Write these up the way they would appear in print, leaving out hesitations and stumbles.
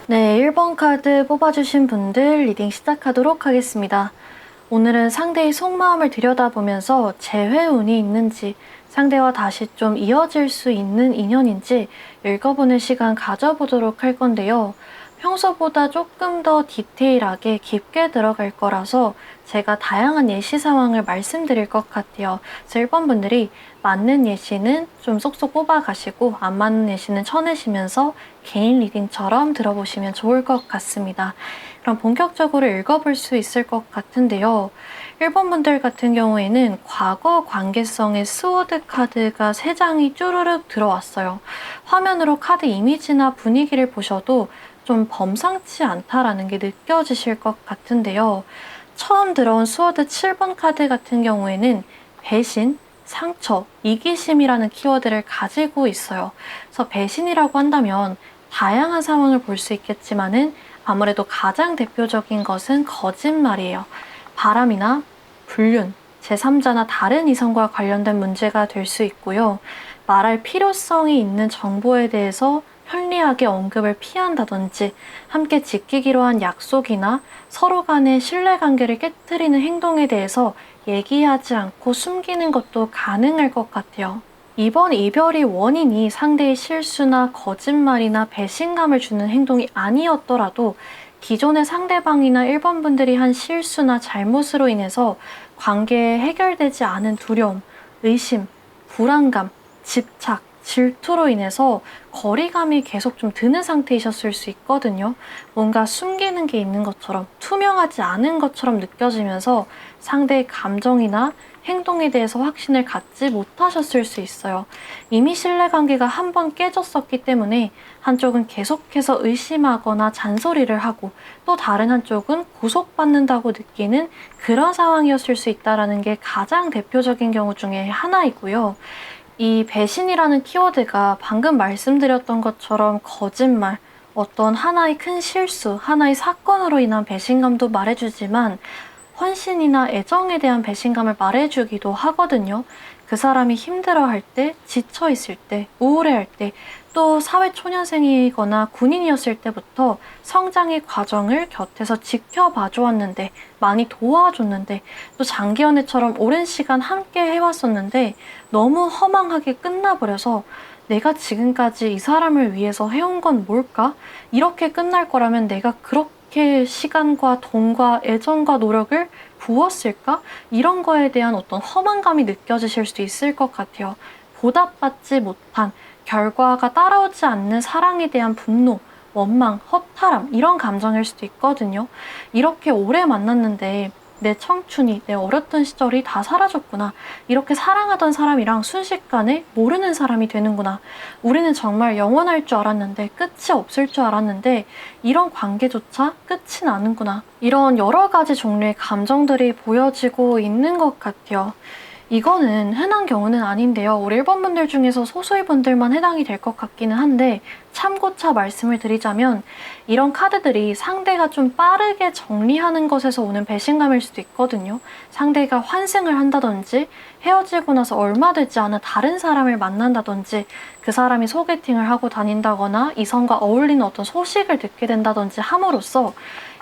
네, 1번 카드 뽑아주신 분들 리딩 시작하도록 하겠습니다. 오늘은 상대의 속마음을 들여다보면서 재회운이 있는지, 상대와 다시 좀 이어질 수 있는 인연인지 읽어보는 시간 가져보도록 할 건데요. 평소보다 조금 더 디테일하게 깊게 들어갈 거라서 제가 다양한 예시 상황을 말씀드릴 것 같아요. 그래서 1번 분들이 맞는 예시는 좀 쏙쏙 뽑아가시고 안 맞는 예시는 쳐내시면서 개인 리딩처럼 들어보시면 좋을 것 같습니다. 그럼 본격적으로 읽어볼 수 있을 것 같은데요. 1번 분들 같은 경우에는 과거 관계성의 스워드 카드가 3장이 쭈르륵 들어왔어요. 화면으로 카드 이미지나 분위기를 보셔도 좀 범상치 않다라는 게 느껴지실 것 같은데요. 처음 들어온 스워드 7번 카드 같은 경우에는 배신, 상처, 이기심이라는 키워드를 가지고 있어요. 그래서 배신이라고 한다면 다양한 상황을 볼 수 있겠지만은 아무래도 가장 대표적인 것은 거짓말이에요. 바람이나 불륜, 제3자나 다른 이성과 관련된 문제가 될 수 있고요. 말할 필요성이 있는 정보에 대해서 편리하게 언급을 피한다든지 함께 지키기로 한 약속이나 서로 간의 신뢰관계를 깨트리는 행동에 대해서 얘기하지 않고 숨기는 것도 가능할 것 같아요. 이번 이별이 원인이 상대의 실수나 거짓말이나 배신감을 주는 행동이 아니었더라도 기존의 상대방이나 1번 분들이 한 실수나 잘못으로 인해서 관계에 해결되지 않은 두려움, 의심, 불안감, 집착, 질투로 인해서 거리감이 계속 좀 드는 상태이셨을 수 있거든요. 뭔가 숨기는 게 있는 것처럼, 투명하지 않은 것처럼 느껴지면서 상대의 감정이나 행동에 대해서 확신을 갖지 못하셨을 수 있어요. 이미 신뢰관계가 한 번 깨졌었기 때문에 한쪽은 계속해서 의심하거나 잔소리를 하고 또 다른 한쪽은 구속받는다고 느끼는 그런 상황이었을 수 있다는 게 가장 대표적인 경우 중에 하나이고요. 이 배신이라는 키워드가 방금 말씀드렸던 것처럼 거짓말, 어떤 하나의 큰 실수, 하나의 사건으로 인한 배신감도 말해주지만 헌신이나 애정에 대한 배신감을 말해주기도 하거든요. 그 사람이 힘들어할 때, 지쳐있을 때, 우울해할 때, 또 사회초년생이거나 군인이었을 때부터 성장의 과정을 곁에서 지켜봐 주었는데, 많이 도와줬는데, 또 장기 연애처럼 오랜 시간 함께 해왔었는데 너무 허망하게 끝나버려서 내가 지금까지 이 사람을 위해서 해온 건 뭘까? 이렇게 끝날 거라면 내가 그렇게 시간과 돈과 애정과 노력을 부었을까? 이런 거에 대한 어떤 허망감이 느껴지실 수도 있을 것 같아요. 보답받지 못한 결과가 따라오지 않는 사랑에 대한 분노, 원망, 허탈함 이런 감정일 수도 있거든요. 이렇게 오래 만났는데 내 청춘이, 내 어렸던 시절이 다 사라졌구나. 이렇게 사랑하던 사람이랑 순식간에 모르는 사람이 되는구나. 우리는 정말 영원할 줄 알았는데 끝이 없을 줄 알았는데 이런 관계조차 끝이 나는구나. 이런 여러 가지 종류의 감정들이 보여지고 있는 것 같아요. 이거는 흔한 경우는 아닌데요. 우리 1번 분들 중에서 소수의 분들만 해당이 될 것 같기는 한데 참고차 말씀을 드리자면 이런 카드들이 상대가 좀 빠르게 정리하는 것에서 오는 배신감일 수도 있거든요. 상대가 환승을 한다든지 헤어지고 나서 얼마 되지 않은 다른 사람을 만난다든지 그 사람이 소개팅을 하고 다닌다거나 이성과 어울리는 어떤 소식을 듣게 된다든지 함으로써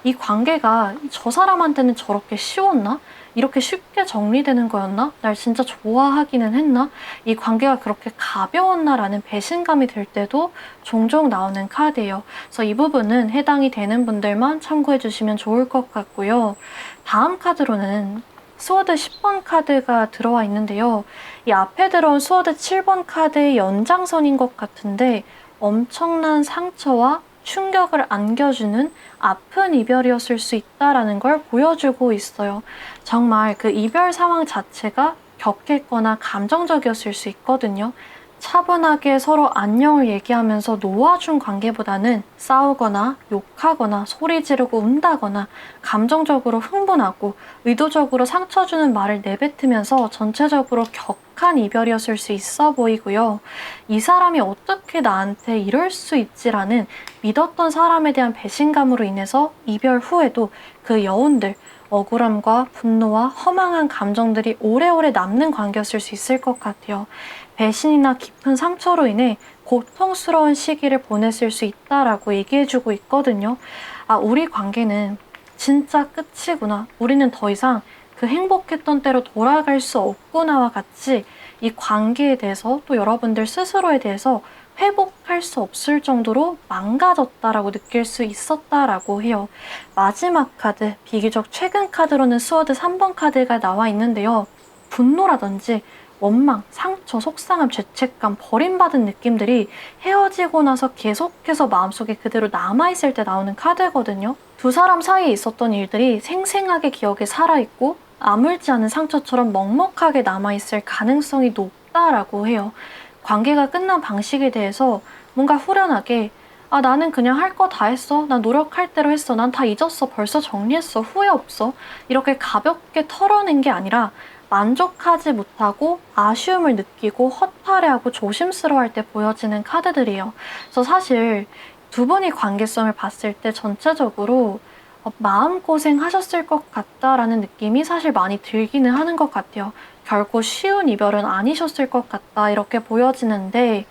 이 관계가 저 사람한테는 저렇게 쉬웠나? 이렇게 쉽게 정리되는 거였나? 날 진짜 좋아하기는 했나? 이 관계가 그렇게 가벼웠나? 라는 배신감이 들 때도 종종 나오는 카드예요. 그래서 이 부분은 해당이 되는 분들만 참고해 주시면 좋을 것 같고요. 다음 카드로는 스워드 10번 카드가 들어와 있는데요. 이 앞에 들어온 스워드 7번 카드의 연장선인 것 같은데 엄청난 상처와 충격을 안겨주는 아픈 이별이었을 수 있다라는 걸 보여주고 있어요. 정말 그 이별 상황 자체가 격했거나 감정적이었을 수 있거든요. 차분하게 서로 안녕을 얘기하면서 놓아준 관계보다는 싸우거나 욕하거나 소리 지르고 운다거나 감정적으로 흥분하고 의도적으로 상처 주는 말을 내뱉으면서 전체적으로 격한 이별이었을 수 있어 보이고요. 이 사람이 어떻게 나한테 이럴 수 있지라는 믿었던 사람에 대한 배신감으로 인해서 이별 후에도 그 여운들, 억울함과 분노와 허망한 감정들이 오래오래 남는 관계였을 수 있을 것 같아요. 배신이나 깊은 상처로 인해 고통스러운 시기를 보냈을 수 있다라고 얘기해주고 있거든요. 아, 우리 관계는 진짜 끝이구나. 우리는 더 이상 그 행복했던 때로 돌아갈 수 없구나와 같이 이 관계에 대해서 또 여러분들 스스로에 대해서 회복할 수 없을 정도로 망가졌다라고 느낄 수 있었다라고 해요. 마지막 카드, 비교적 최근 카드로는 스워드 3번 카드가 나와 있는데요. 분노라든지 원망, 상처, 속상함, 죄책감, 버림받은 느낌들이 헤어지고 나서 계속해서 마음속에 그대로 남아있을 때 나오는 카드거든요. 두 사람 사이에 있었던 일들이 생생하게 기억에 살아있고 아물지 않은 상처처럼 먹먹하게 남아있을 가능성이 높다라고 해요. 관계가 끝난 방식에 대해서 뭔가 후련하게 아, 나는 그냥 할 거 다 했어. 난 노력할 대로 했어. 난 다 잊었어. 벌써 정리했어. 후회 없어. 이렇게 가볍게 털어낸 게 아니라 만족하지 못하고 아쉬움을 느끼고 허탈해하고 조심스러워할 때 보여지는 카드들이에요. 그래서 사실 두 분이 관계성을 봤을 때 전체적으로 마음고생 하셨을 것 같다라는 느낌이 사실 많이 들기는 하는 것 같아요. 결코 쉬운 이별은 아니셨을 것 같다 이렇게 보여지는데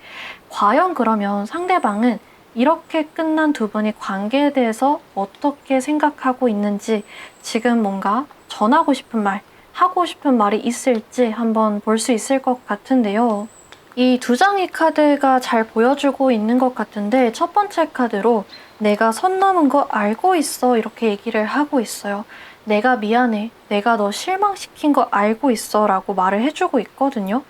과연 그러면 상대방은 이렇게 끝난 두 분의 관계에 대해서 어떻게 생각하고 있는지 지금 뭔가 전하고 싶은 말, 하고 싶은 말이 있을지 한번 볼 수 있을 것 같은데요. 이 두 장의 카드가 잘 보여주고 있는 것 같은데 첫 번째 카드로 내가 선 넘은 거 알고 있어 이렇게 얘기를 하고 있어요. 내가 미안해. 내가 너 실망시킨 거 알고 있어 라고 말을 해주고 있거든요.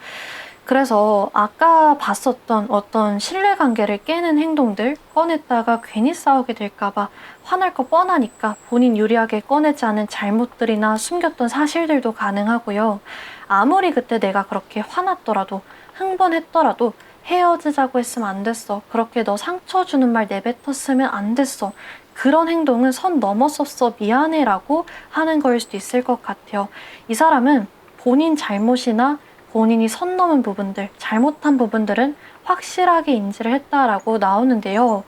그래서 아까 봤었던 어떤 신뢰관계를 깨는 행동들 꺼냈다가 괜히 싸우게 될까봐 화날 거 뻔하니까 본인 유리하게 꺼내지 않은 잘못들이나 숨겼던 사실들도 가능하고요. 아무리 그때 내가 그렇게 화났더라도 흥분했더라도 헤어지자고 했으면 안 됐어. 그렇게 너 상처 주는 말 내뱉었으면 안 됐어. 그런 행동은 선 넘었었어. 미안해 라고 하는 거일 수도 있을 것 같아요. 이 사람은 본인 잘못이나 본인이 선 넘은 부분들, 잘못한 부분들은 확실하게 인지를 했다라고 나오는데요.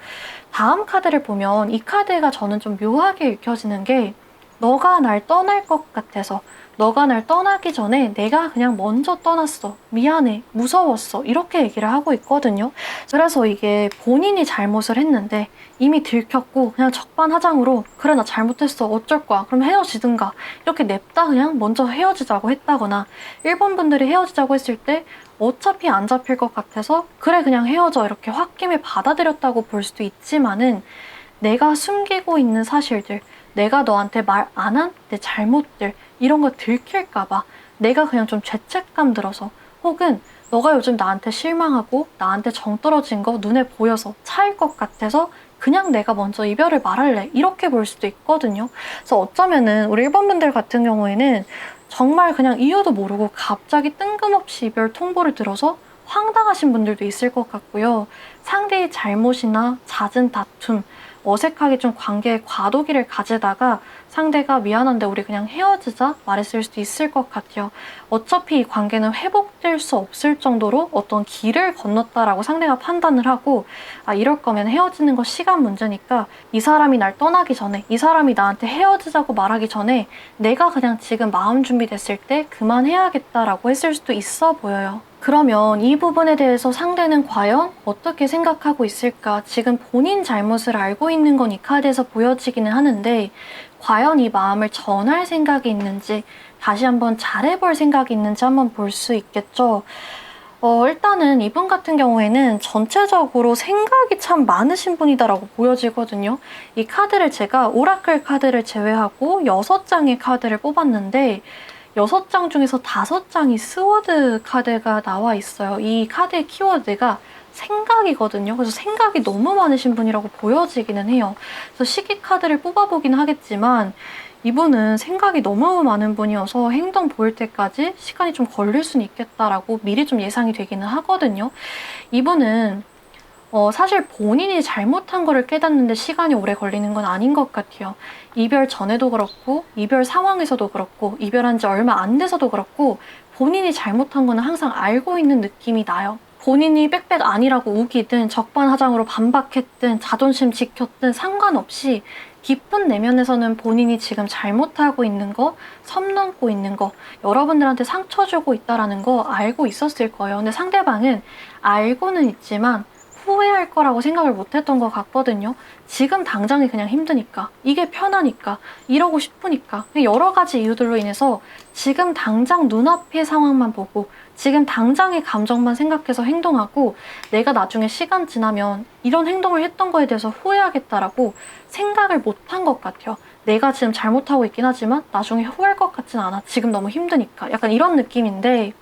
다음 카드를 보면 이 카드가 저는 좀 묘하게 읽혀지는 게 너가 날 떠날 것 같아서 너가 날 떠나기 전에 내가 그냥 먼저 떠났어. 미안해. 무서웠어. 이렇게 얘기를 하고 있거든요. 그래서 이게 본인이 잘못을 했는데 이미 들켰고 그냥 적반하장으로 그래 나 잘못했어. 어쩔 거야. 그럼 헤어지든가. 이렇게 냅다 그냥 먼저 헤어지자고 했다거나 일본 분들이 헤어지자고 했을 때 어차피 안 잡힐 것 같아서 그래 그냥 헤어져. 이렇게 홧김에 받아들였다고 볼 수도 있지만은 내가 숨기고 있는 사실들 내가 너한테 말 안 한 내 잘못들 이런 거 들킬까봐 내가 그냥 좀 죄책감 들어서 혹은 너가 요즘 나한테 실망하고 나한테 정 떨어진 거 눈에 보여서 차일 것 같아서 그냥 내가 먼저 이별을 말할래 이렇게 볼 수도 있거든요. 그래서 어쩌면은 우리 일본 분들 같은 경우에는 정말 그냥 이유도 모르고 갑자기 뜬금없이 이별 통보를 들어서 황당하신 분들도 있을 것 같고요. 상대의 잘못이나 잦은 다툼 어색하게 좀 관계에 과도기를 가지다가 상대가 미안한데 우리 그냥 헤어지자 말했을 수도 있을 것 같아요. 어차피 이 관계는 회복될 수 없을 정도로 어떤 길을 건넜다라고 상대가 판단을 하고 아 이럴 거면 헤어지는 거 시간 문제니까 이 사람이 날 떠나기 전에 이 사람이 나한테 헤어지자고 말하기 전에 내가 그냥 지금 마음 준비됐을 때 그만해야겠다라고 했을 수도 있어 보여요. 그러면 이 부분에 대해서 상대는 과연 어떻게 생각하고 있을까? 지금 본인 잘못을 알고 있는 건 이 카드에서 보여지기는 하는데 과연 이 마음을 전할 생각이 있는지 다시 한번 잘해볼 생각이 있는지 한번 볼 수 있겠죠. 일단은 이분 같은 경우에는 전체적으로 생각이 참 많으신 분이다라고 보여지거든요. 이 카드를 제가 오라클 카드를 제외하고 6장의 카드를 뽑았는데 6장 중에서 5장이 스워드 카드가 나와 있어요. 이 카드의 키워드가 생각이거든요. 그래서 생각이 너무 많으신 분이라고 보여지기는 해요. 그래서 시기 카드를 뽑아보긴 하겠지만 이분은 생각이 너무 많은 분이어서 행동 보일 때까지 시간이 좀 걸릴 수는 있겠다라고 미리 좀 예상이 되기는 하거든요. 이분은 사실 본인이 잘못한 거를 깨닫는데 시간이 오래 걸리는 건 아닌 것 같아요. 이별 전에도 그렇고 이별 상황에서도 그렇고 이별한 지 얼마 안 돼서도 그렇고 본인이 잘못한 거는 항상 알고 있는 느낌이 나요. 본인이 빽빽 아니라고 우기든 적반하장으로 반박했든 자존심 지켰든 상관없이 깊은 내면에서는 본인이 지금 잘못하고 있는 거, 섬 넘고 있는 거, 여러분들한테 상처 주고 있다라는 거 알고 있었을 거예요. 근데 상대방은 알고는 있지만 후회할 거라고 생각을 못 했던 것 같거든요. 지금 당장이 그냥 힘드니까, 이게 편하니까, 이러고 싶으니까, 여러 가지 이유들로 인해서 지금 당장 눈앞의 상황만 보고 지금 당장의 감정만 생각해서 행동하고 내가 나중에 시간 지나면 이런 행동을 했던 거에 대해서 후회하겠다라고 생각을 못한 것 같아요. 내가 지금 잘못하고 있긴 하지만 나중에 후회할 것 같진 않아. 지금 너무 힘드니까. 약간 이런 느낌인데,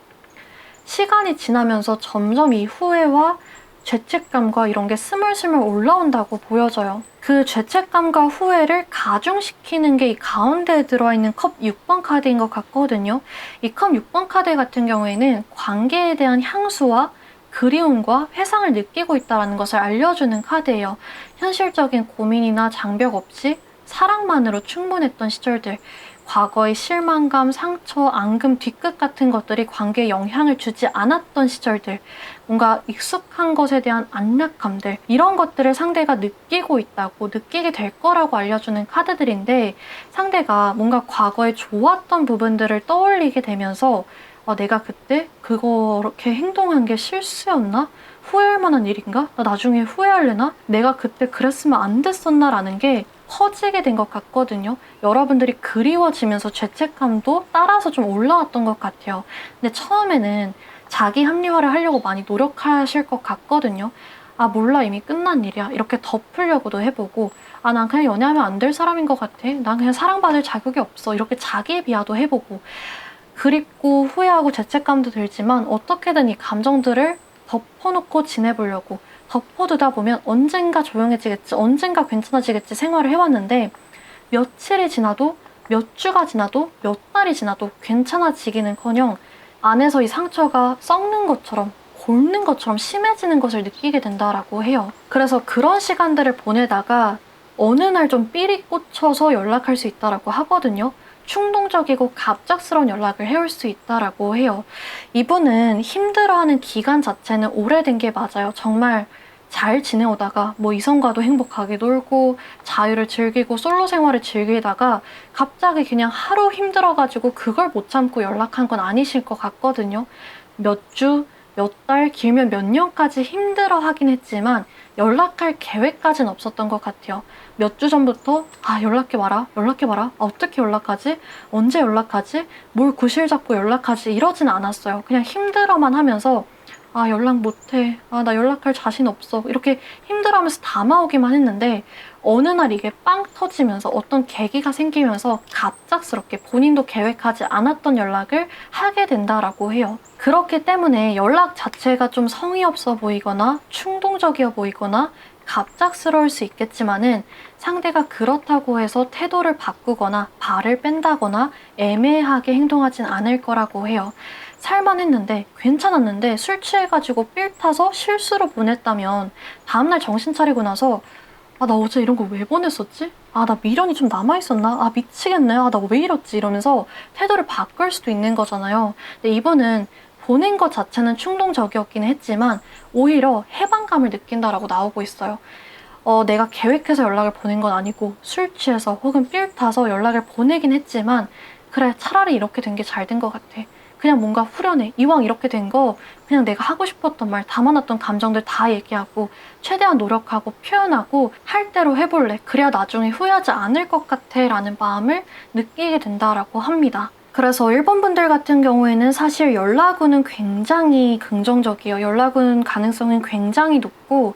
시간이 지나면서 점점 이 후회와 죄책감과 이런 게 스물스물 올라온다고 보여져요. 그 죄책감과 후회를 가중시키는 게 이 가운데에 들어있는 컵 6번 카드인 것 같거든요. 이 컵 6번 카드 같은 경우에는 관계에 대한 향수와 그리움과 회상을 느끼고 있다는 것을 알려주는 카드예요. 현실적인 고민이나 장벽 없이 사랑만으로 충분했던 시절들, 과거의 실망감, 상처, 앙금, 뒤끝 같은 것들이 관계에 영향을 주지 않았던 시절들, 뭔가 익숙한 것에 대한 안락감들, 이런 것들을 상대가 느끼고 있다고, 느끼게 될 거라고 알려주는 카드들인데, 상대가 뭔가 과거에 좋았던 부분들을 떠올리게 되면서 내가 그때 그렇게 행동한 게 실수였나? 후회할 만한 일인가? 나 나중에 후회할래나? 내가 그때 그랬으면 안 됐었나? 라는 게 커지게 된 것 같거든요. 여러분들이 그리워지면서 죄책감도 따라서 좀 올라왔던 것 같아요. 근데 처음에는 자기 합리화를 하려고 많이 노력하실 것 같거든요. 아, 몰라, 이미 끝난 일이야. 이렇게 덮으려고도 해보고, 아, 난 그냥 연애하면 안 될 사람인 것 같아. 난 그냥 사랑받을 자격이 없어. 이렇게 자기 비하도 해보고, 그립고 후회하고 죄책감도 들지만 어떻게든 이 감정들을 덮어놓고 지내보려고, 덮어두다 보면 언젠가 조용해지겠지, 언젠가 괜찮아지겠지 생활을 해왔는데, 며칠이 지나도, 몇 주가 지나도, 몇 달이 지나도 괜찮아지기는커녕 안에서 이 상처가 썩는 것처럼, 골는 것처럼 심해지는 것을 느끼게 된다라고 해요. 그래서 그런 시간들을 보내다가 어느 날 좀 삘이 꽂혀서 연락할 수 있다라고 하거든요. 충동적이고 갑작스러운 연락을 해올 수 있다라고 해요. 이분은 힘들어하는 기간 자체는 오래된 게 맞아요. 정말 잘 지내오다가 뭐 이성과도 행복하게 놀고 자유를 즐기고 솔로 생활을 즐기다가 갑자기 그냥 하루 힘들어가지고 그걸 못 참고 연락한 건 아니실 것 같거든요. 몇 주, 몇 달, 길면 몇 년까지 힘들어 하긴 했지만 연락할 계획까지는 없었던 것 같아요. 몇 주 전부터 연락해봐라. 아, 어떻게 연락하지? 언제 연락하지? 뭘 구실 잡고 연락하지? 이러진 않았어요. 그냥 힘들어만 하면서 연락 못해. 나 연락할 자신 없어. 이렇게 힘들어하면서 담아오기만 했는데 어느 날 이게 빵 터지면서 어떤 계기가 생기면서 갑작스럽게 본인도 계획하지 않았던 연락을 하게 된다라고 해요. 그렇기 때문에 연락 자체가 좀 성의 없어 보이거나 충동적이어 보이거나 갑작스러울 수 있겠지만은 상대가 그렇다고 해서 태도를 바꾸거나 발을 뺀다거나 애매하게 행동하진 않을 거라고 해요. 살만했는데 괜찮았는데 술 취해가지고 삘 타서 실수로 보냈다면 다음날 정신 차리고 나서 나 어제 이런 거 왜 보냈었지? 나 미련이 좀 남아있었나? 미치겠네. 나 왜 이랬지? 이러면서 태도를 바꿀 수도 있는 거잖아요. 근데 이분은 보낸 것 자체는 충동적이었긴 했지만 오히려 해방감을 느낀다라고 나오고 있어요. 내가 계획해서 연락을 보낸 건 아니고 술 취해서 혹은 삘 타서 연락을 보내긴 했지만 그래, 차라리 이렇게 된 게 잘 된 것 같아. 그냥 뭔가 후련해. 이왕 이렇게 된 거 그냥 내가 하고 싶었던 말, 담아놨던 감정들 다 얘기하고 최대한 노력하고 표현하고 할 대로 해볼래. 그래야 나중에 후회하지 않을 것 같아 라는 마음을 느끼게 된다라고 합니다. 그래서 1번 분들 같은 경우에는 사실 연락운은 굉장히 긍정적이에요. 연락운 가능성은 굉장히 높고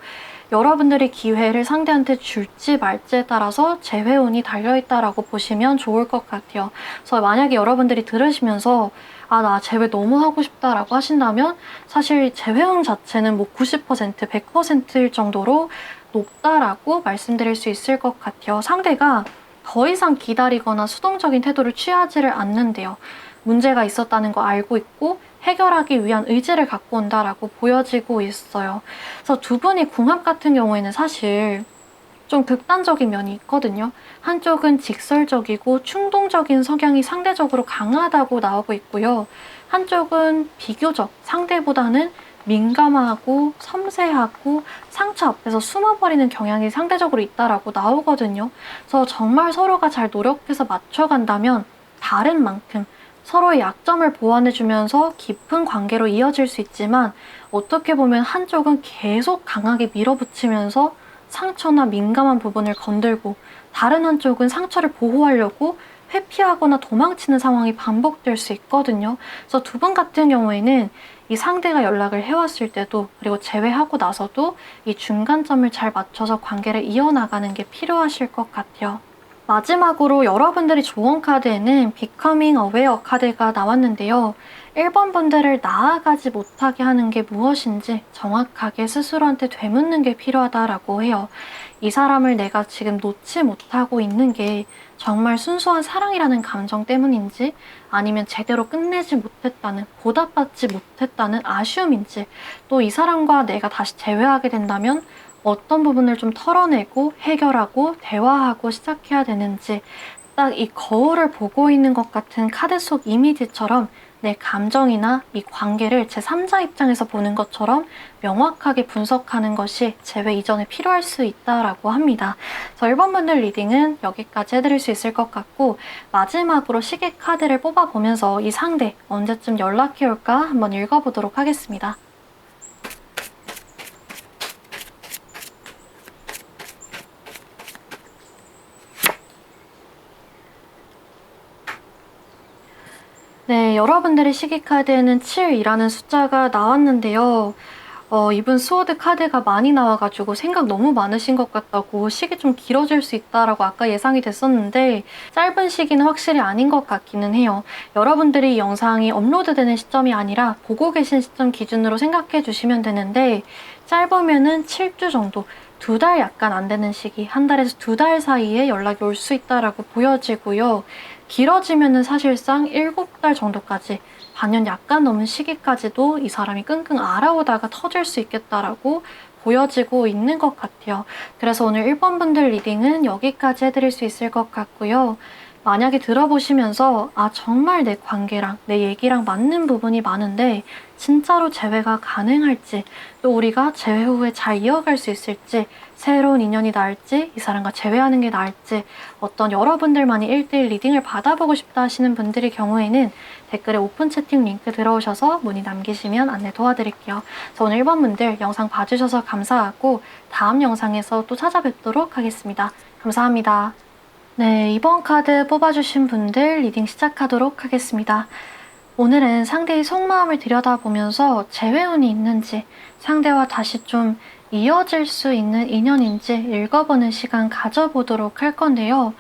여러분들이 기회를 상대한테 줄지 말지에 따라서 재회운이 달려있다라고 보시면 좋을 것 같아요. 그래서 만약에 여러분들이 들으시면서 나 재회 너무 하고 싶다라고 하신다면 사실 재회운 자체는 뭐 90%, 100%일 정도로 높다라고 말씀드릴 수 있을 것 같아요. 상대가 더 이상 기다리거나 수동적인 태도를 취하지를 않는데요. 문제가 있었다는 거 알고 있고 해결하기 위한 의지를 갖고 온다라고 보여지고 있어요. 그래서 두 분이 궁합 같은 경우에는 사실 좀 극단적인 면이 있거든요. 한쪽은 직설적이고 충동적인 성향이 상대적으로 강하다고 나오고 있고요. 한쪽은 비교적 상대보다는 민감하고 섬세하고 상처 앞에서 숨어버리는 경향이 상대적으로 있다라고 나오거든요. 그래서 정말 서로가 잘 노력해서 맞춰간다면 다른 만큼 서로의 약점을 보완해주면서 깊은 관계로 이어질 수 있지만, 어떻게 보면 한쪽은 계속 강하게 밀어붙이면서 상처나 민감한 부분을 건들고, 다른 한쪽은 상처를 보호하려고 회피하거나 도망치는 상황이 반복될 수 있거든요. 그래서 두 분 같은 경우에는 이 상대가 연락을 해왔을 때도, 그리고 제외하고 나서도 이 중간점을 잘 맞춰서 관계를 이어나가는 게 필요하실 것 같아요. 마지막으로 여러분들이 조언 카드에는 Becoming Aware 카드가 나왔는데요. 1번 분들을 나아가지 못하게 하는 게 무엇인지 정확하게 스스로한테 되묻는 게 필요하다라고 해요. 이 사람을 내가 지금 놓지 못하고 있는 게 정말 순수한 사랑이라는 감정 때문인지, 아니면 제대로 끝내지 못했다는, 보답받지 못했다는 아쉬움인지, 또 이 사람과 내가 다시 재회하게 된다면 어떤 부분을 좀 털어내고 해결하고 대화하고 시작해야 되는지, 딱 이 거울을 보고 있는 것 같은 카드 속 이미지처럼 내 감정이나 이 관계를 제3자 입장에서 보는 것처럼 명확하게 분석하는 것이 재회 이전에 필요할 수 있다라고 합니다. 그래서 1번 분들 리딩은 여기까지 해드릴 수 있을 것 같고, 마지막으로 시계 카드를 뽑아보면서 이 상대 언제쯤 연락해 올까 한번 읽어보도록 하겠습니다. 네, 여러분들의 시기 카드에는 7이라는 숫자가 나왔는데요. 이분 스워드 카드가 많이 나와가지고 생각 너무 많으신 것 같다고, 시기 좀 길어질 수 있다라고 아까 예상이 됐었는데 짧은 시기는 확실히 아닌 것 같기는 해요. 여러분들이 이 영상이 업로드되는 시점이 아니라 보고 계신 시점 기준으로 생각해 주시면 되는데, 짧으면은 7주 정도, 2달 약간 안 되는 시기, 1달에서 2달 사이에 연락이 올 수 있다라고 보여지고요. 길어지면은 사실상 7달 정도까지, 반년 약간 넘은 시기까지도 이 사람이 끙끙 앓아오다가 터질 수 있겠다라고 보여지고 있는 것 같아요. 그래서 오늘 1번 분들 리딩은 여기까지 해드릴 수 있을 것 같고요. 만약에 들어보시면서 정말 내 관계랑 내 얘기랑 맞는 부분이 많은데 진짜로 재회가 가능할지, 또 우리가 재회 후에 잘 이어갈 수 있을지, 새로운 인연이 나을지, 이 사람과 재회하는 게 나을지, 어떤 여러분들만이 1대1 리딩을 받아보고 싶다 하시는 분들의 경우에는 댓글에 오픈 채팅 링크 들어오셔서 문의 남기시면 안내 도와드릴게요. 그래서 오늘 1번 분들 영상 봐주셔서 감사하고 다음 영상에서 또 찾아뵙도록 하겠습니다. 감사합니다. 네, 이번 카드 뽑아주신 분들 리딩 시작하도록 하겠습니다. 오늘은 상대의 속마음을 들여다보면서 재회운이 있는지, 상대와 다시 좀 이어질 수 있는 인연인지 읽어보는 시간 가져보도록 할 건데요.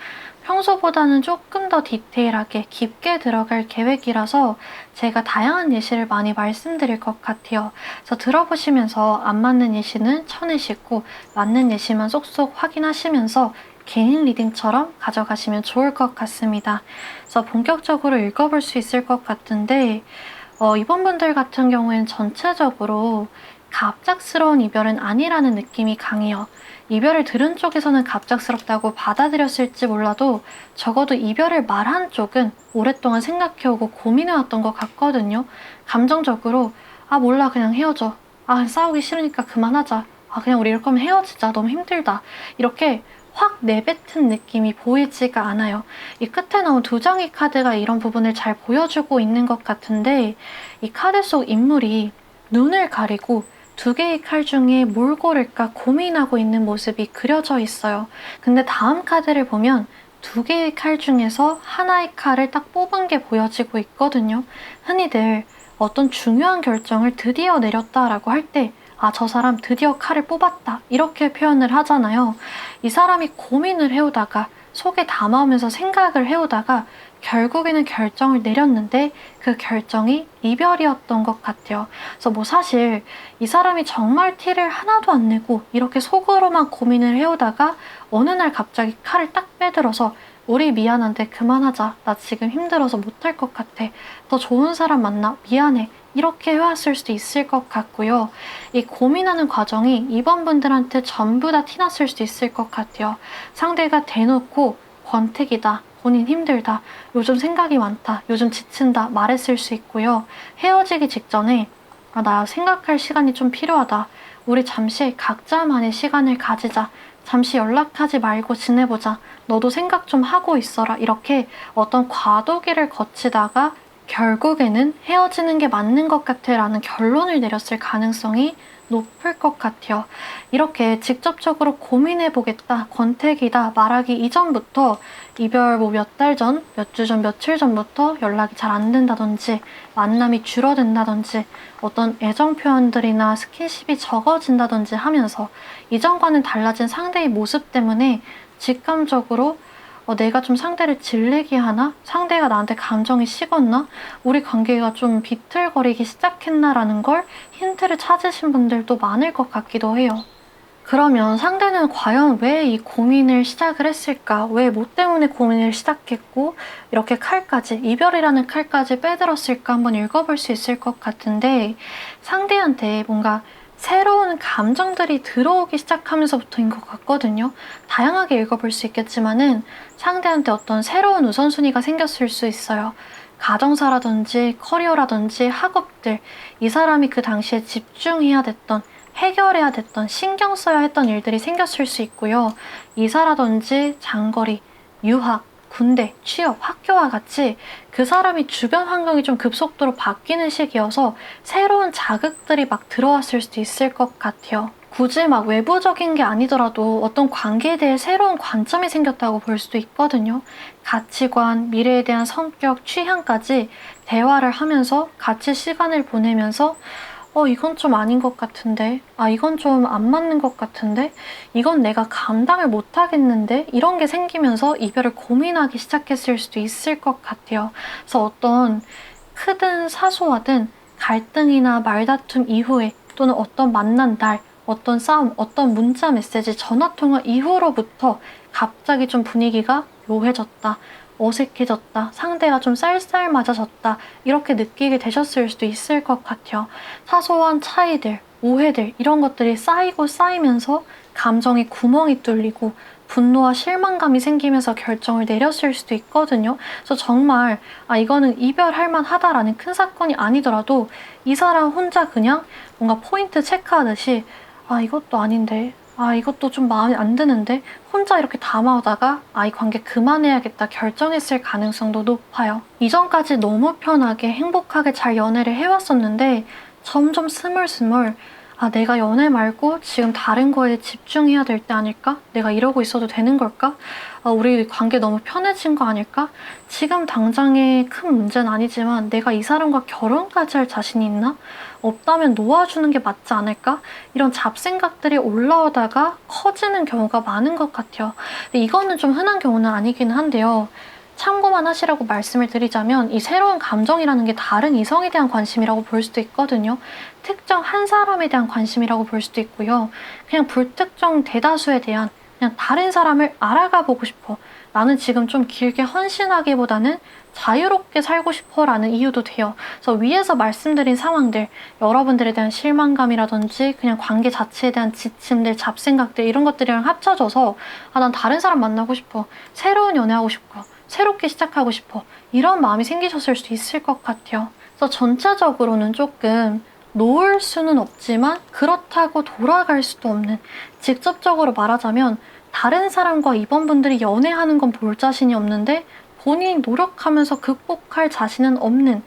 평소보다는 조금 더 디테일하게 깊게 들어갈 계획이라서 제가 다양한 예시를 많이 말씀드릴 것 같아요. 그래서 들어보시면서 안 맞는 예시는 쳐내시고 맞는 예시만 쏙쏙 확인하시면서 개인 리딩처럼 가져가시면 좋을 것 같습니다. 그래서 본격적으로 읽어볼 수 있을 것 같은데, 이번 분들 같은 경우에는 전체적으로 갑작스러운 이별은 아니라는 느낌이 강해요. 이별을 들은 쪽에서는 갑작스럽다고 받아들였을지 몰라도 적어도 이별을 말한 쪽은 오랫동안 생각해오고 고민해왔던 것 같거든요. 감정적으로 몰라, 그냥 헤어져. 싸우기 싫으니까 그만하자. 그냥 우리 이럴 거면 헤어지자. 너무 힘들다. 이렇게 확 내뱉은 느낌이 보이지가 않아요. 이 끝에 나온 2장의 카드가 이런 부분을 잘 보여주고 있는 것 같은데, 이 카드 속 인물이 눈을 가리고 2개의 칼 중에 뭘 고를까 고민하고 있는 모습이 그려져 있어요. 근데 다음 카드를 보면 2개의 칼 중에서 하나의 칼을 딱 뽑은 게 보여지고 있거든요. 흔히들 어떤 중요한 결정을 드디어 내렸다라고 할 때 저 사람 드디어 칼을 뽑았다, 이렇게 표현을 하잖아요. 이 사람이 고민을 해오다가 속에 담아오면서 생각을 해오다가 결국에는 결정을 내렸는데 그 결정이 이별이었던 것 같아요. 그래서 사실 이 사람이 정말 티를 하나도 안 내고 이렇게 속으로만 고민을 해오다가 어느 날 갑자기 칼을 딱 빼들어서 우리 미안한데 그만하자. 나 지금 힘들어서 못할 것 같아. 더 좋은 사람 만나. 미안해. 이렇게 해왔을 수도 있을 것 같고요. 이 고민하는 과정이 이번 분들한테 전부 다 티났을 수도 있을 것 같아요. 상대가 대놓고 권태기다, 본인 힘들다, 요즘 생각이 많다, 요즘 지친다 말했을 수 있고요. 헤어지기 직전에 나 생각할 시간이 좀 필요하다. 우리 잠시 각자만의 시간을 가지자. 잠시 연락하지 말고 지내보자. 너도 생각 좀 하고 있어라. 이렇게 어떤 과도기를 거치다가 결국에는 헤어지는 게 맞는 것 같아 라는 결론을 내렸을 가능성이 높을 것 같아요. 이렇게 직접적으로 고민해보겠다, 권태기다 말하기 이전부터 이별 몇 달 전, 몇 주 전, 며칠 전부터 연락이 잘 안 된다든지 만남이 줄어든다든지 어떤 애정 표현들이나 스킨십이 적어진다든지 하면서 이전과는 달라진 상대의 모습 때문에 직감적으로 내가 좀 상대를 질리게 하나? 상대가 나한테 감정이 식었나? 우리 관계가 좀 비틀거리기 시작했나라는 걸 힌트를 찾으신 분들도 많을 것 같기도 해요. 그러면 상대는 과연 왜 이 고민을 시작을 했을까? 왜 뭐 때문에 고민을 시작했고 이렇게 칼까지, 이별이라는 칼까지 빼들었을까 한번 읽어볼 수 있을 것 같은데 상대한테 뭔가 새로운 감정들이 들어오기 시작하면서부터인 것 같거든요. 다양하게 읽어볼 수 있겠지만은 상대한테 어떤 새로운 우선순위가 생겼을 수 있어요. 가정사라든지 커리어라든지 학업들, 이 사람이 그 당시에 집중해야 됐던, 해결해야 됐던, 신경 써야 했던 일들이 생겼을 수 있고요. 이사라든지 장거리, 유학, 군대, 취업, 학교와 같이 그 사람이 주변 환경이 좀 급속도로 바뀌는 시기여서 새로운 자극들이 막 들어왔을 수도 있을 것 같아요. 굳이 막 외부적인 게 아니더라도 어떤 관계에 대해 새로운 관점이 생겼다고 볼 수도 있거든요. 가치관, 미래에 대한 성격, 취향까지 대화를 하면서 같이 시간을 보내면서 이건 좀 아닌 것 같은데, 이건 좀 안 맞는 것 같은데, 이건 내가 감당을 못 하겠는데, 이런 게 생기면서 이별을 고민하기 시작했을 수도 있을 것 같아요. 그래서 어떤 크든 사소하든 갈등이나 말다툼 이후에 또는 어떤 만난 날, 어떤 싸움, 어떤 문자 메시지, 전화 통화 이후로부터 갑자기 좀 분위기가 묘해졌다. 어색해졌다, 상대가 좀 쌀쌀 맞아졌다 이렇게 느끼게 되셨을 수도 있을 것 같아요. 사소한 차이들, 오해들 이런 것들이 쌓이고 쌓이면서 감정의 구멍이 뚫리고 분노와 실망감이 생기면서 결정을 내렸을 수도 있거든요. 그래서 정말 이거는 이별할 만하다라는 큰 사건이 아니더라도 이 사람 혼자 그냥 뭔가 포인트 체크하듯이 이것도 아닌데 이것도 좀 마음에 안 드는데 혼자 이렇게 담아오다가 이 관계 그만해야겠다 결정했을 가능성도 높아요. 이전까지 너무 편하게 행복하게 잘 연애를 해왔었는데 점점 스물스물 내가 연애 말고 지금 다른 거에 집중해야 될 때 아닐까? 내가 이러고 있어도 되는 걸까? 우리 관계 너무 편해진 거 아닐까? 지금 당장의 큰 문제는 아니지만 내가 이 사람과 결혼까지 할 자신이 있나? 없다면 놓아주는 게 맞지 않을까? 이런 잡생각들이 올라오다가 커지는 경우가 많은 것 같아요. 근데 이거는 좀 흔한 경우는 아니기는 한데요. 참고만 하시라고 말씀을 드리자면 이 새로운 감정이라는 게 다른 이성에 대한 관심이라고 볼 수도 있거든요. 특정 한 사람에 대한 관심이라고 볼 수도 있고요. 그냥 불특정 대다수에 대한 그냥 다른 사람을 알아가 보고 싶어. 나는 지금 좀 길게 헌신하기보다는 자유롭게 살고 싶어 라는 이유도 돼요. 그래서 위에서 말씀드린 상황들, 여러분들에 대한 실망감이라든지 그냥 관계 자체에 대한 지침들, 잡생각들 이런 것들이랑 합쳐져서 난 다른 사람 만나고 싶어. 새로운 연애하고 싶어. 새롭게 시작하고 싶어. 이런 마음이 생기셨을 수도 있을 것 같아요. 그래서 전체적으로는 조금 놓을 수는 없지만 그렇다고 돌아갈 수도 없는, 직접적으로 말하자면 다른 사람과 이번 분들이 연애하는 건 볼 자신이 없는데 본인이 노력하면서 극복할 자신은 없는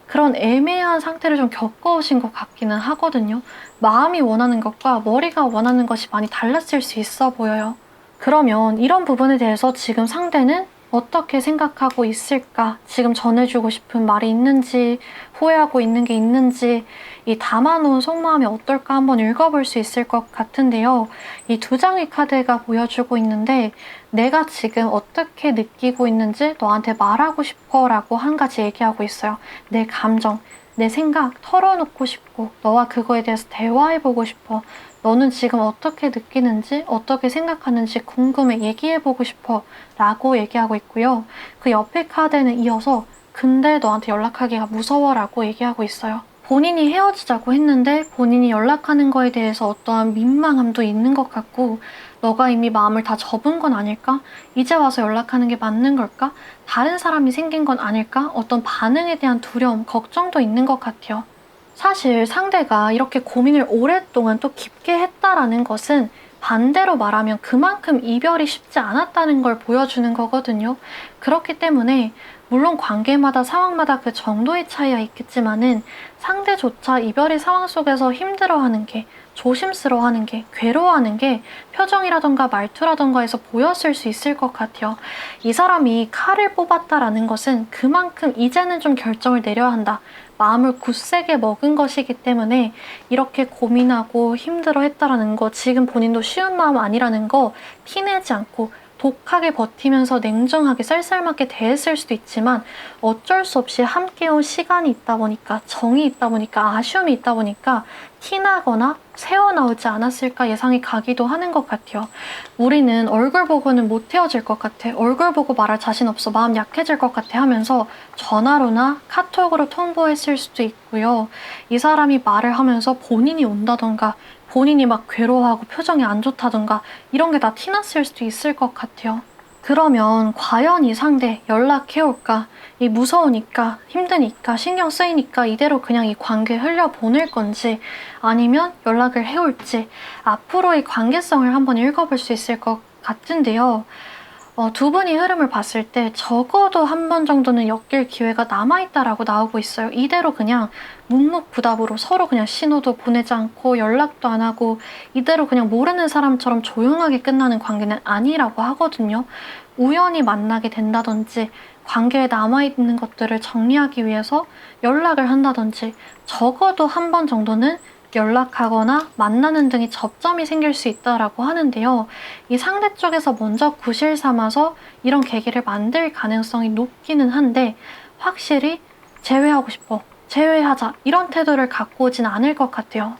그런 애매한 상태를 좀 겪어오신 것 같기는 하거든요. 마음이 원하는 것과 머리가 원하는 것이 많이 달랐을 수 있어 보여요. 그러면 이런 부분에 대해서 지금 상대는 어떻게 생각하고 있을까? 지금 전해주고 싶은 말이 있는지, 후회하고 있는 게 있는지, 이 담아놓은 속마음이 어떨까 한번 읽어볼 수 있을 것 같은데요. 이 두 장의 카드가 보여주고 있는데 내가 지금 어떻게 느끼고 있는지 너한테 말하고 싶어 라고 한 가지 얘기하고 있어요. 내 감정, 내 생각 털어놓고 싶고 너와 그거에 대해서 대화해보고 싶어. 너는 지금 어떻게 느끼는지, 어떻게 생각하는지 궁금해, 얘기해보고 싶어 라고 얘기하고 있고요. 그 옆에 카드에는 이어서 근데 너한테 연락하기가 무서워 라고 얘기하고 있어요. 본인이 헤어지자고 했는데 본인이 연락하는 거에 대해서 어떠한 민망함도 있는 것 같고 너가 이미 마음을 다 접은 건 아닐까? 이제 와서 연락하는 게 맞는 걸까? 다른 사람이 생긴 건 아닐까? 어떤 반응에 대한 두려움, 걱정도 있는 것 같아요. 사실 상대가 이렇게 고민을 오랫동안 또 깊게 했다라는 것은 반대로 말하면 그만큼 이별이 쉽지 않았다는 걸 보여주는 거거든요. 그렇기 때문에 물론 관계마다 상황마다 그 정도의 차이가 있겠지만은 상대조차 이별의 상황 속에서 힘들어하는 게, 조심스러워하는 게, 괴로워하는 게 표정이라던가 말투라던가에서 보였을 수 있을 것 같아요. 이 사람이 칼을 뽑았다라는 것은 그만큼 이제는 좀 결정을 내려야 한다. 마음을 굳세게 먹은 것이기 때문에 이렇게 고민하고 힘들어 했다라는 거, 지금 본인도 쉬운 마음 아니라는 거 티내지 않고 독하게 버티면서 냉정하게 쌀쌀맞게 대했을 수도 있지만 어쩔 수 없이 함께 온 시간이 있다 보니까, 정이 있다 보니까, 아쉬움이 있다 보니까 티나거나 새어나오지 않았을까 예상이 가기도 하는 것 같아요. 우리는 얼굴 보고는 못 헤어질 것 같아, 얼굴 보고 말할 자신 없어, 마음 약해질 것 같아 하면서 전화로나 카톡으로 통보했을 수도 있고요. 이 사람이 말을 하면서 본인이 온다던가 본인이 막 괴로워하고 표정이 안 좋다던가 이런 게 다 티났을 수도 있을 것 같아요. 그러면 과연 이 상대 연락해올까? 이 무서우니까, 힘드니까, 신경 쓰이니까 이대로 그냥 이 관계 흘려보낼 건지, 아니면 연락을 해올지, 앞으로의 관계성을 한번 읽어볼 수 있을 것 같은데요. 두 분이 흐름을 봤을 때 적어도 한 번 정도는 엮일 기회가 남아있다라고 나오고 있어요. 이대로 그냥 묵묵부답으로 서로 그냥 신호도 보내지 않고 연락도 안 하고 이대로 그냥 모르는 사람처럼 조용하게 끝나는 관계는 아니라고 하거든요. 우연히 만나게 된다든지 관계에 남아있는 것들을 정리하기 위해서 연락을 한다든지 적어도 한 번 정도는 연락하거나 만나는 등의 접점이 생길 수 있다라고 하는데요. 이 상대 쪽에서 먼저 구실 삼아서 이런 계기를 만들 가능성이 높기는 한데 확실히 제외하고 싶어, 제외하자 이런 태도를 갖고 오진 않을 것 같아요.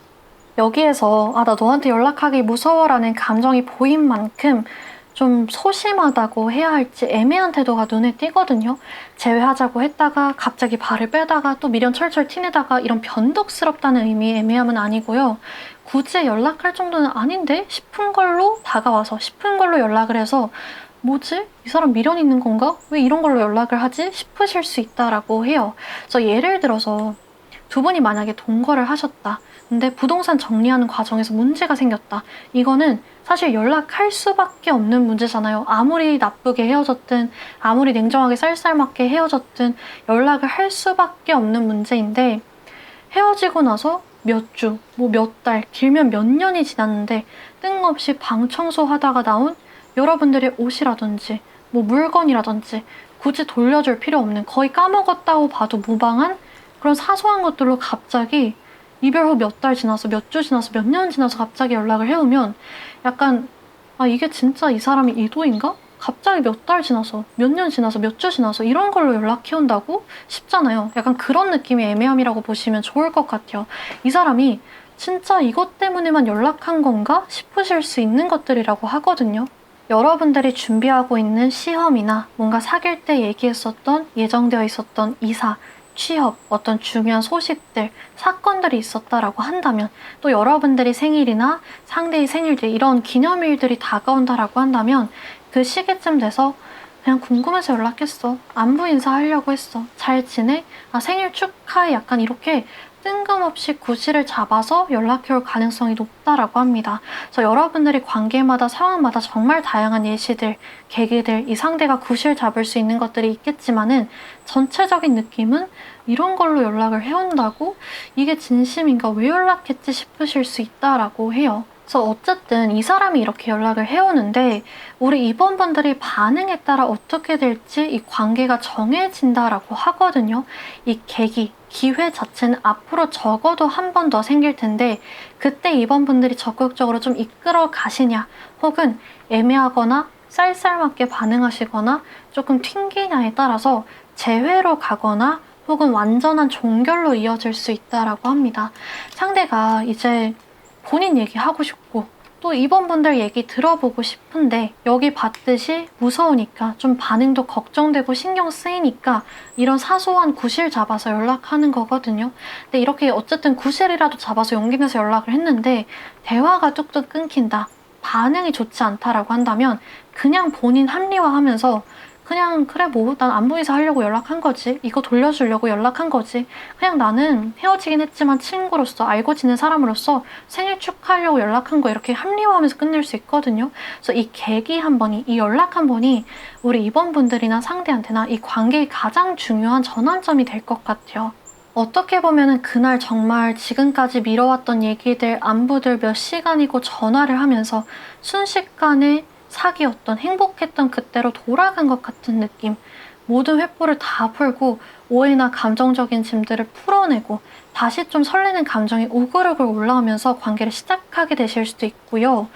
여기에서 나 너한테 연락하기 무서워라는 감정이 보인 만큼 좀 소심하다고 해야 할지 애매한 태도가 눈에 띄거든요. 제외하자고 했다가 갑자기 발을 빼다가 또 미련 철철 티내다가 이런 변덕스럽다는 의미의 애매함은 아니고요. 굳이 연락할 정도는 아닌데 싶은 걸로 다가와서 싶은 걸로 연락을 해서 뭐지? 이 사람 미련 있는 건가? 왜 이런 걸로 연락을 하지? 싶으실 수 있다라고 해요. 그래서 예를 들어서 두 분이 만약에 동거를 하셨다. 근데 부동산 정리하는 과정에서 문제가 생겼다. 이거는 사실 연락할 수밖에 없는 문제잖아요. 아무리 나쁘게 헤어졌든 아무리 냉정하게 쌀쌀맞게 헤어졌든 연락을 할 수밖에 없는 문제인데 헤어지고 나서 몇 주, 뭐 몇 달, 길면 몇 년이 지났는데 뜬금없이 방 청소하다가 나온 여러분들의 옷이라든지 뭐 물건이라든지 굳이 돌려줄 필요 없는 거의 까먹었다고 봐도 무방한 그런 사소한 것들로 갑자기 이별 후 몇 달 지나서 몇 주 지나서 몇 년 지나서 갑자기 연락을 해오면 약간 이게 진짜 이 사람이 의도인가? 갑자기 몇 달 지나서 몇 년 지나서 몇 주 지나서 이런 걸로 연락해온다고? 싶잖아요. 약간 그런 느낌의 애매함이라고 보시면 좋을 것 같아요. 이 사람이 진짜 이것 때문에만 연락한 건가 싶으실 수 있는 것들이라고 하거든요. 여러분들이 준비하고 있는 시험이나 뭔가 사귈 때 얘기했었던 예정되어 있었던 이사, 취업, 어떤 중요한 소식들, 사건들이 있었다라고 한다면 또 여러분들이 생일이나 상대의 생일들 이런 기념일들이 다가온다라고 한다면 그 시기쯤 돼서 그냥 궁금해서 연락했어. 안부 인사하려고 했어. 잘 지내? 생일 축하해. 약간 이렇게 뜬금없이 구실을 잡아서 연락해올 가능성이 높다라고 합니다. 그래서 여러분들이 관계마다 상황마다 정말 다양한 예시들, 계기들, 이 상대가 구실 잡을 수 있는 것들이 있겠지만은 전체적인 느낌은 이런 걸로 연락을 해온다고? 이게 진심인가? 왜 연락했지 싶으실 수 있다라고 해요. 그래서 어쨌든 이 사람이 이렇게 연락을 해오는데 우리 이번분들이 반응에 따라 어떻게 될지 이 관계가 정해진다라고 하거든요. 이 계기, 기회 자체는 앞으로 적어도 한 번 더 생길 텐데 그때 이번분들이 적극적으로 좀 이끌어 가시냐 혹은 애매하거나 쌀쌀맞게 반응하시거나 조금 튕기냐에 따라서 재회로 가거나 혹은 완전한 종결로 이어질 수 있다라고 합니다. 상대가 이제 본인 얘기하고 싶고 또 이번 분들 얘기 들어보고 싶은데 여기 봤듯이 무서우니까 좀 반응도 걱정되고 신경 쓰이니까 이런 사소한 구실 잡아서 연락하는 거거든요. 근데 이렇게 어쨌든 구실이라도 잡아서 용기 내서 연락을 했는데 대화가 뚝뚝 끊긴다. 반응이 좋지 않다라고 한다면 그냥 본인 합리화하면서 그냥 그래 뭐 난 안부 인사하려고 연락한 거지. 이거 돌려주려고 연락한 거지. 그냥 나는 헤어지긴 했지만 친구로서 알고 지낸 사람으로서 생일 축하하려고 연락한 거 이렇게 합리화하면서 끝낼 수 있거든요. 그래서 이 계기 한 번이 이 연락 한 번이 우리 입원분들이나 상대한테나 이 관계의 가장 중요한 전환점이 될 것 같아요. 어떻게 보면은 그날 정말 지금까지 미뤄왔던 얘기들, 안부들 몇 시간이고 전화를 하면서 순식간에 사귀었던, 행복했던 그때로 돌아간 것 같은 느낌. 모든 횃불을 다 풀고 오해나 감정적인 짐들을 풀어내고 다시 좀 설레는 감정이 우글우글 올라오면서 관계를 시작하게 되실 수도 있고요.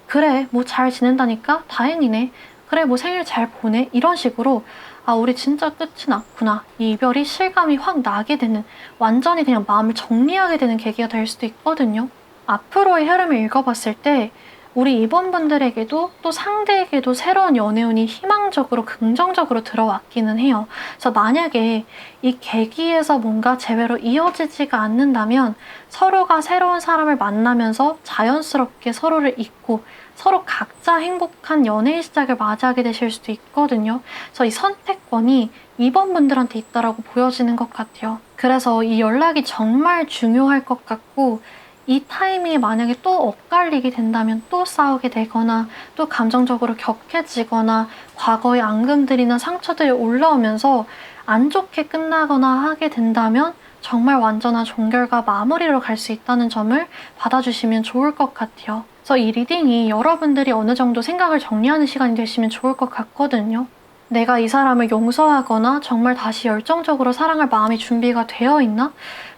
그래, 뭐 잘 지낸다니까? 다행이네. 그래, 뭐 생일 잘 보내? 이런 식으로 아, 우리 진짜 끝이 났구나. 이 이별이 실감이 확 나게 되는, 완전히 그냥 마음을 정리하게 되는 계기가 될 수도 있거든요. 앞으로의 흐름을 읽어봤을 때 우리 입원분들에게도 또 상대에게도 새로운 연애운이 희망적으로 긍정적으로 들어왔기는 해요. 그래서 만약에 이 계기에서 뭔가 재회로 이어지지가 않는다면 서로가 새로운 사람을 만나면서 자연스럽게 서로를 잊고 서로 각자 행복한 연애의 시작을 맞이하게 되실 수도 있거든요. 그래서 이 선택권이 입원분들한테 있다라고 보여지는 것 같아요. 그래서 이 연락이 정말 중요할 것 같고 이 타이밍에 만약에 또 엇갈리게 된다면 또 싸우게 되거나 또 감정적으로 격해지거나 과거의 앙금들이나 상처들이 올라오면서 안 좋게 끝나거나 하게 된다면 정말 완전한 종결과 마무리로 갈 수 있다는 점을 받아주시면 좋을 것 같아요. 그래서 이 리딩이 여러분들이 어느 정도 생각을 정리하는 시간이 되시면 좋을 것 같거든요. 내가 이 사람을 용서하거나 정말 다시 열정적으로 사랑할 마음이 준비가 되어 있나?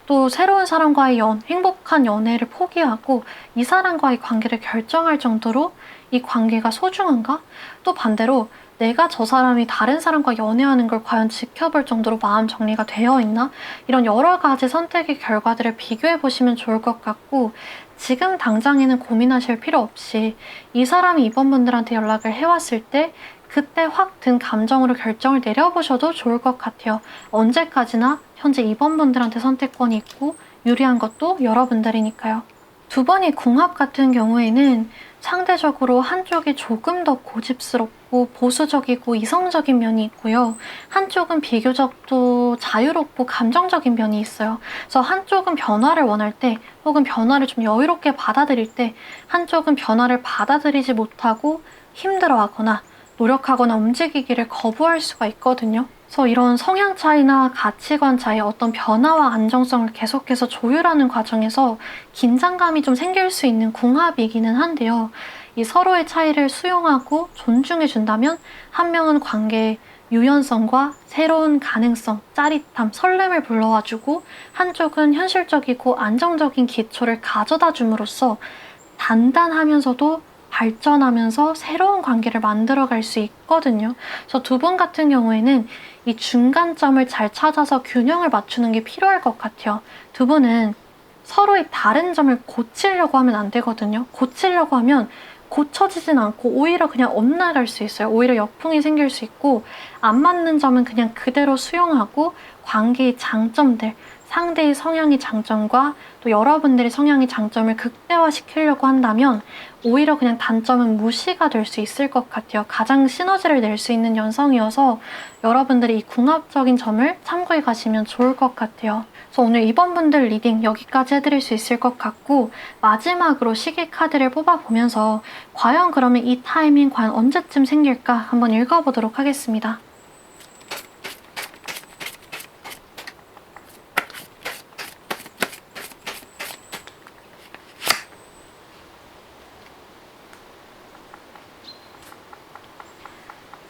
또 새로운 사람과의 행복한 연애를 포기하고 이 사람과의 관계를 결정할 정도로 이 관계가 소중한가? 또 반대로 내가 저 사람이 다른 사람과 연애하는 걸 과연 지켜볼 정도로 마음 정리가 되어 있나? 이런 여러 가지 선택의 결과들을 비교해 보시면 좋을 것 같고 지금 당장에는 고민하실 필요 없이 이 사람이 입원분들한테 연락을 해왔을 때 그때 확 든 감정으로 결정을 내려보셔도 좋을 것 같아요. 언제까지나 현재 입원분들한테 선택권이 있고 유리한 것도 여러분들이니까요. 두 번의 궁합 같은 경우에는 상대적으로 한쪽이 조금 더 고집스럽고 보수적이고 이성적인 면이 있고요. 한쪽은 비교적 또 자유롭고 감정적인 면이 있어요. 그래서 한쪽은 변화를 원할 때 혹은 변화를 좀 여유롭게 받아들일 때 한쪽은 변화를 받아들이지 못하고 힘들어하거나 노력하거나 움직이기를 거부할 수가 있거든요. 그래서 이런 성향 차이나 가치관 차이, 어떤 변화와 안정성을 계속해서 조율하는 과정에서 긴장감이 좀 생길 수 있는 궁합이기는 한데요. 이 서로의 차이를 수용하고 존중해 준다면 한 명은 관계의 유연성과 새로운 가능성, 짜릿함, 설렘을 불러와주고 한쪽은 현실적이고 안정적인 기초를 가져다 줌으로써 단단하면서도 발전하면서 새로운 관계를 만들어갈 수 있거든요. 그래서 두 분 같은 경우에는 이 중간점을 잘 찾아서 균형을 맞추는 게 필요할 것 같아요. 두 분은 서로의 다른 점을 고치려고 하면 안 되거든요. 고치려고 하면 고쳐지진 않고 오히려 그냥 엇나갈 수 있어요. 오히려 역풍이 생길 수 있고 안 맞는 점은 그냥 그대로 수용하고 관계의 장점들, 상대의 성향의 장점과 또 여러분들의 성향의 장점을 극대화시키려고 한다면 오히려 그냥 단점은 무시가 될 수 있을 것 같아요. 가장 시너지를 낼 수 있는 연성이어서 여러분들이 이 궁합적인 점을 참고해 가시면 좋을 것 같아요. 그래서 오늘 이번 분들 리딩 여기까지 해드릴 수 있을 것 같고 마지막으로 시계 카드를 뽑아보면서 과연 그러면 이 타이밍 과연 언제쯤 생길까 한번 읽어보도록 하겠습니다.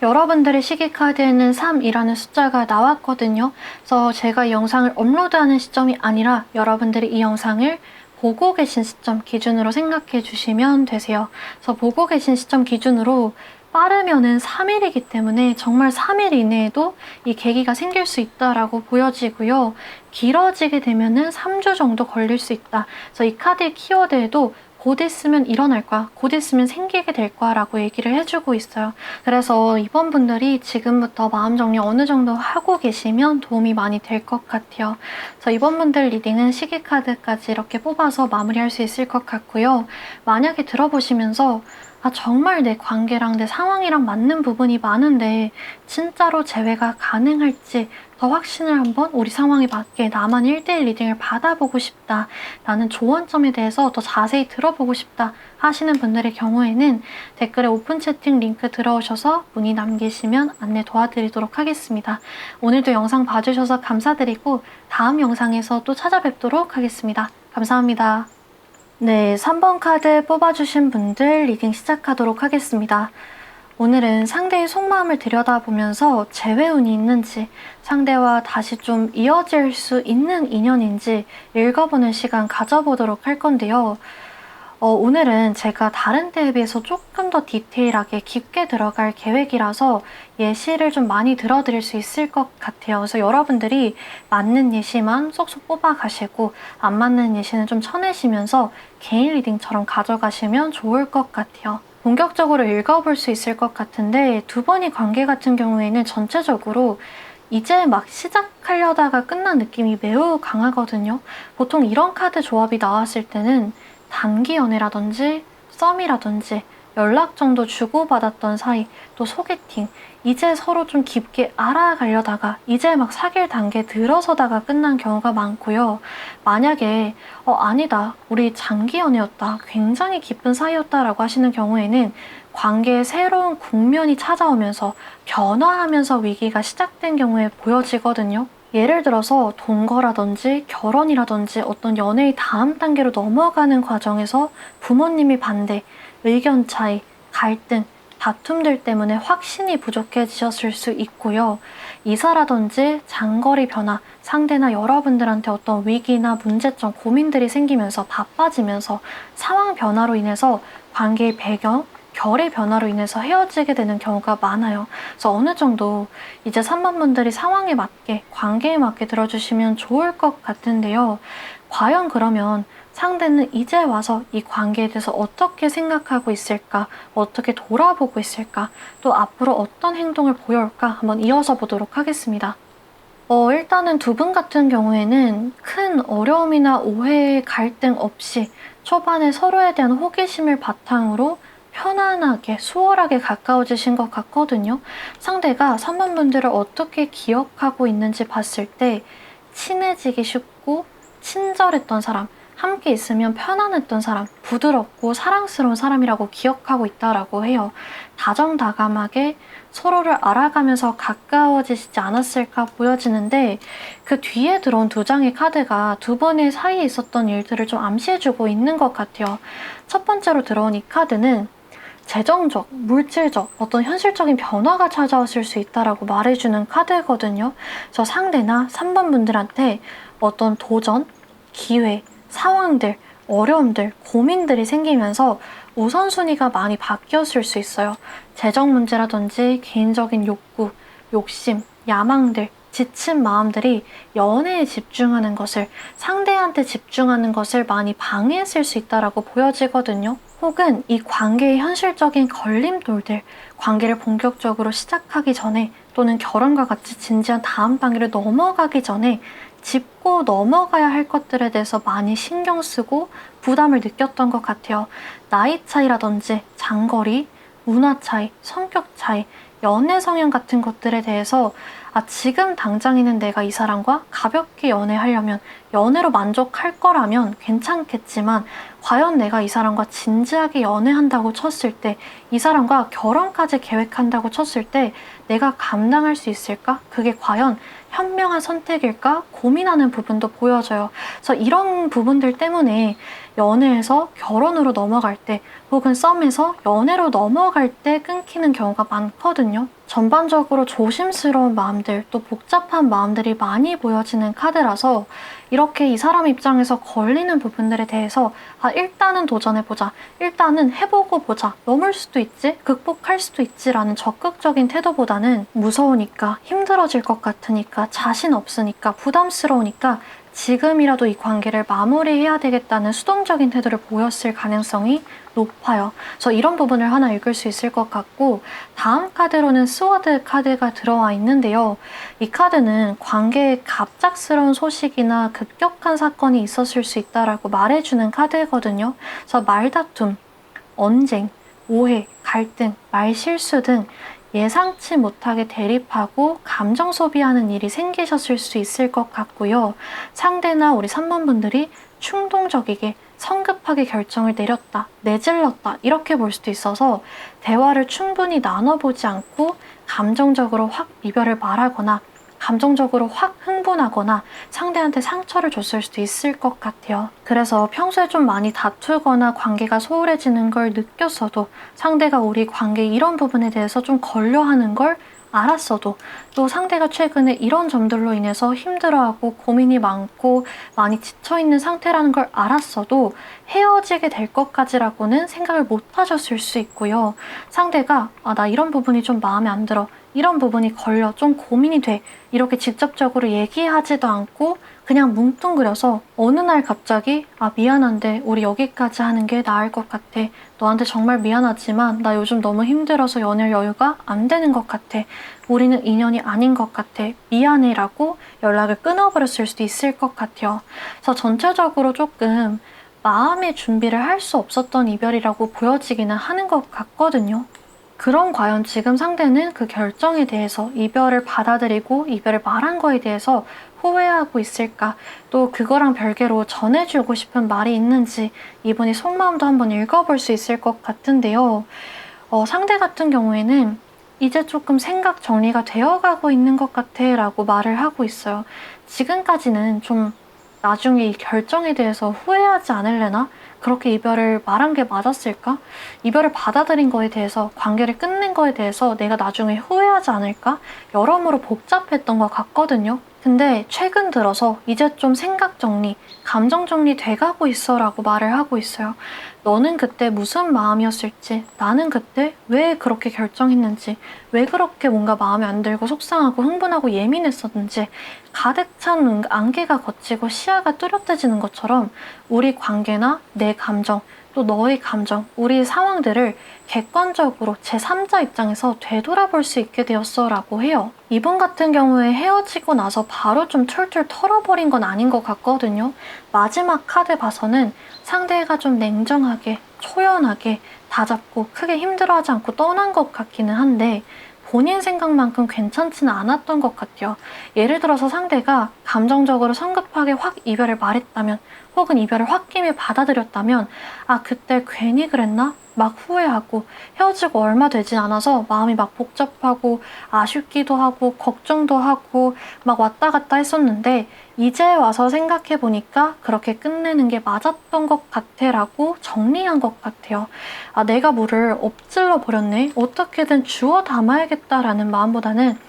여러분들의 시계카드에는 3이라는 숫자가 나왔거든요. 그래서 제가 이 영상을 업로드하는 시점이 아니라 여러분들이 이 영상을 보고 계신 시점 기준으로 생각해 주시면 되세요. 그래서 보고 계신 시점 기준으로 빠르면은 3일이기 때문에 정말 3일 이내에도 이 계기가 생길 수 있다라고 보여지고요. 길어지게 되면은 3주 정도 걸릴 수 있다. 그래서 이 카드의 키워드에도 곧 있으면 일어날 거야, 곧 있으면 생기게 될 거야 라고 얘기를 해주고 있어요. 그래서 이번 분들이 지금부터 마음 정리 어느 정도 하고 계시면 도움이 많이 될 것 같아요. 그래서 이번 분들 리딩은 시계카드까지 이렇게 뽑아서 마무리할 수 있을 것 같고요. 만약에 들어보시면서 정말 내 관계랑 내 상황이랑 맞는 부분이 많은데 진짜로 재회가 가능할지 더 확신을 한번 우리 상황에 맞게 나만 1대1 리딩을 받아보고 싶다. 나는 조언점에 대해서 더 자세히 들어보고 싶다 하시는 분들의 경우에는 댓글에 오픈 채팅 링크 들어오셔서 문의 남기시면 안내 도와드리도록 하겠습니다. 오늘도 영상 봐주셔서 감사드리고 다음 영상에서 또 찾아뵙도록 하겠습니다. 감사합니다. 네, 3번 카드 뽑아주신 분들 리딩 시작하도록 하겠습니다. 오늘은 상대의 속마음을 들여다보면서 재회운이 있는지, 상대와 다시 좀 이어질 수 있는 인연인지 읽어보는 시간 가져보도록 할 건데요. 오늘은 제가 다른 때에 비해서 조금 더 디테일하게 깊게 들어갈 계획이라서 예시를 좀 많이 들어드릴 수 있을 것 같아요. 그래서 여러분들이 맞는 예시만 쏙쏙 뽑아가시고 안 맞는 예시는 좀 쳐내시면서 개인 리딩처럼 가져가시면 좋을 것 같아요. 본격적으로 읽어볼 수 있을 것 같은데 두 번의 관계 같은 경우에는 전체적으로 이제 막 시작하려다가 끝난 느낌이 매우 강하거든요. 보통 이런 카드 조합이 나왔을 때는 단기 연애라든지 썸이라든지 연락 정도 주고받았던 사이, 또 소개팅, 이제 서로 좀 깊게 알아가려다가 이제 막 사귈 단계 들어서다가 끝난 경우가 많고요. 만약에 아니다, 우리 장기 연애였다, 굉장히 깊은 사이였다라고 하시는 경우에는 관계에 새로운 국면이 찾아오면서 변화하면서 위기가 시작된 경우에 보여지거든요. 예를 들어서 동거라든지 결혼이라든지 어떤 연애의 다음 단계로 넘어가는 과정에서 부모님이 반대, 의견 차이, 갈등, 다툼들 때문에 확신이 부족해지셨을 수 있고요. 이사라든지 장거리 변화, 상대나 여러분들한테 어떤 위기나 문제점, 고민들이 생기면서 바빠지면서 상황 변화로 인해서 관계의 배경, 결의 변화로 인해서 헤어지게 되는 경우가 많아요. 그래서 어느 정도 이제 3번 분들이 상황에 맞게, 관계에 맞게 들어주시면 좋을 것 같은데요. 과연 그러면 상대는 이제 와서 이 관계에 대해서 어떻게 생각하고 있을까? 어떻게 돌아보고 있을까? 또 앞으로 어떤 행동을 보여올까? 한번 이어서 보도록 하겠습니다. 일단은 두 분 같은 경우에는 큰 어려움이나 오해, 갈등 없이 초반에 서로에 대한 호기심을 바탕으로 편안하게, 수월하게 가까워지신 것 같거든요. 상대가 3번 분들을 어떻게 기억하고 있는지 봤을 때 친해지기 쉽고 친절했던 사람, 함께 있으면 편안했던 사람, 부드럽고 사랑스러운 사람이라고 기억하고 있다라고 해요. 다정다감하게 서로를 알아가면서 가까워지시지 않았을까 보여지는데 그 뒤에 들어온 두 장의 카드가 두 분의 사이에 있었던 일들을 좀 암시해주고 있는 것 같아요. 첫 번째로 들어온 이 카드는 재정적, 물질적, 어떤 현실적인 변화가 찾아왔을 수 있다라고 말해주는 카드거든요. 그래서 상대나 3번 분들한테 어떤 도전, 기회, 상황들, 어려움들, 고민들이 생기면서 우선순위가 많이 바뀌었을 수 있어요. 재정 문제라든지 개인적인 욕구, 욕심, 야망들, 지친 마음들이 연애에 집중하는 것을, 상대한테 집중하는 것을 많이 방해했을 수 있다라고 보여지거든요. 혹은 이 관계의 현실적인 걸림돌들, 관계를 본격적으로 시작하기 전에 또는 결혼과 같이 진지한 다음 단계를 넘어가기 전에 짚고 넘어가야 할 것들에 대해서 많이 신경 쓰고 부담을 느꼈던 것 같아요. 나이 차이라든지 장거리, 문화 차이, 성격 차이, 연애 성향 같은 것들에 대해서 지금 당장에는 내가 이 사람과 가볍게 연애하려면, 연애로 만족할 거라면 괜찮겠지만 과연 내가 이 사람과 진지하게 연애한다고 쳤을 때, 이 사람과 결혼까지 계획한다고 쳤을 때 내가 감당할 수 있을까? 그게 과연 현명한 선택일까? 고민하는 부분도 보여져요. 그래서 이런 부분들 때문에 연애에서 결혼으로 넘어갈 때 혹은 썸에서 연애로 넘어갈 때 끊기는 경우가 많거든요. 전반적으로 조심스러운 마음들, 또 복잡한 마음들이 많이 보여지는 카드라서 이렇게 이 사람 입장에서 걸리는 부분들에 대해서 일단은 도전해보자, 일단은 해보고 보자, 넘을 수도 있지, 극복할 수도 있지라는 적극적인 태도보다는 무서우니까, 힘들어질 것 같으니까, 자신 없으니까, 부담스러우니까 지금이라도 이 관계를 마무리해야 되겠다는 수동적인 태도를 보였을 가능성이 높아요. 그래서 이런 부분을 하나 읽을 수 있을 것 같고, 다음 카드로는 스워드 카드가 들어와 있는데요. 이 카드는 관계에 갑작스러운 소식이나 급격한 사건이 있었을 수 있다라고 말해주는 카드거든요. 그래서 말다툼, 언쟁, 오해, 갈등, 말실수 등 예상치 못하게 대립하고 감정 소비하는 일이 생기셨을 수 있을 것 같고요. 상대나 우리 3번분들이 충동적이게 성급하게 결정을 내렸다, 내질렀다 이렇게 볼 수도 있어서 대화를 충분히 나눠보지 않고 감정적으로 확 이별을 말하거나 감정적으로 확 흥분하거나 상대한테 상처를 줬을 수도 있을 것 같아요. 그래서 평소에 좀 많이 다투거나 관계가 소홀해지는 걸 느꼈어도 상대가 우리 관계 이런 부분에 대해서 좀 걸려하는 걸 알았어도 또 상대가 최근에 이런 점들로 인해서 힘들어하고 고민이 많고 많이 지쳐있는 상태라는 걸 알았어도 헤어지게 될 것까지라고는 생각을 못 하셨을 수 있고요. 상대가 나 이런 부분이 좀 마음에 안 들어. 이런 부분이 걸려. 좀 고민이 돼. 이렇게 직접적으로 얘기하지도 않고 그냥 뭉뚱그려서 어느 날 갑자기 미안한데 우리 여기까지 하는 게 나을 것 같아. 너한테 정말 미안하지만 나 요즘 너무 힘들어서 연애할 여유가 안 되는 것 같아. 우리는 인연이 아닌 것 같아. 미안해 라고 연락을 끊어버렸을 수도 있을 것 같아요. 그래서 전체적으로 조금 마음의 준비를 할 수 없었던 이별이라고 보여지기는 하는 것 같거든요. 그럼 과연 지금 상대는 그 결정에 대해서 이별을 받아들이고 이별을 말한 거에 대해서 후회하고 있을까? 또 그거랑 별개로 전해주고 싶은 말이 있는지 이분이 속마음도 한번 읽어볼 수 있을 것 같은데요. 상대 같은 경우에는 이제 조금 생각 정리가 되어가고 있는 것 같아 라고 말을 하고 있어요. 지금까지는 좀 나중에 이 결정에 대해서 후회하지 않을래나? 그렇게 이별을 말한 게 맞았을까? 이별을 받아들인 거에 대해서, 관계를 끝낸 거에 대해서 내가 나중에 후회하지 않을까? 여러모로 복잡했던 것 같거든요. 근데 최근 들어서 이제 좀 생각 정리, 감정 정리 돼가고 있어 라고 말을 하고 있어요. 너는 그때 무슨 마음이었을지, 나는 그때 왜 그렇게 결정했는지, 왜 그렇게 뭔가 마음에 안 들고 속상하고 흥분하고 예민했었는지 가득 찬 안개가 걷히고 시야가 뚜렷해지는 것처럼 우리 관계나 내 감정, 또 너의 감정, 우리 상황들을 객관적으로 제3자 입장에서 되돌아볼 수 있게 되었어 라고 해요. 이분 같은 경우에 헤어지고 나서 바로 좀 툴툴 털어버린 건 아닌 것 같거든요. 마지막 카드 봐서는 상대가 좀 냉정하게, 초연하게 다잡고 크게 힘들어하지 않고 떠난 것 같기는 한데 본인 생각만큼 괜찮지는 않았던 것 같아요. 예를 들어서 상대가 감정적으로 성급하게 확 이별을 말했다면 혹은 이별을 홧김에 받아들였다면 그때 괜히 그랬나? 막 후회하고 헤어지고 얼마 되진 않아서 마음이 막 복잡하고 아쉽기도 하고 걱정도 하고 막 왔다 갔다 했었는데 이제 와서 생각해보니까 그렇게 끝내는 게 맞았던 것 같아 라고 정리한 것 같아요. 내가 물을 엎질러 버렸네. 어떻게든 주워 담아야겠다라는 마음보다는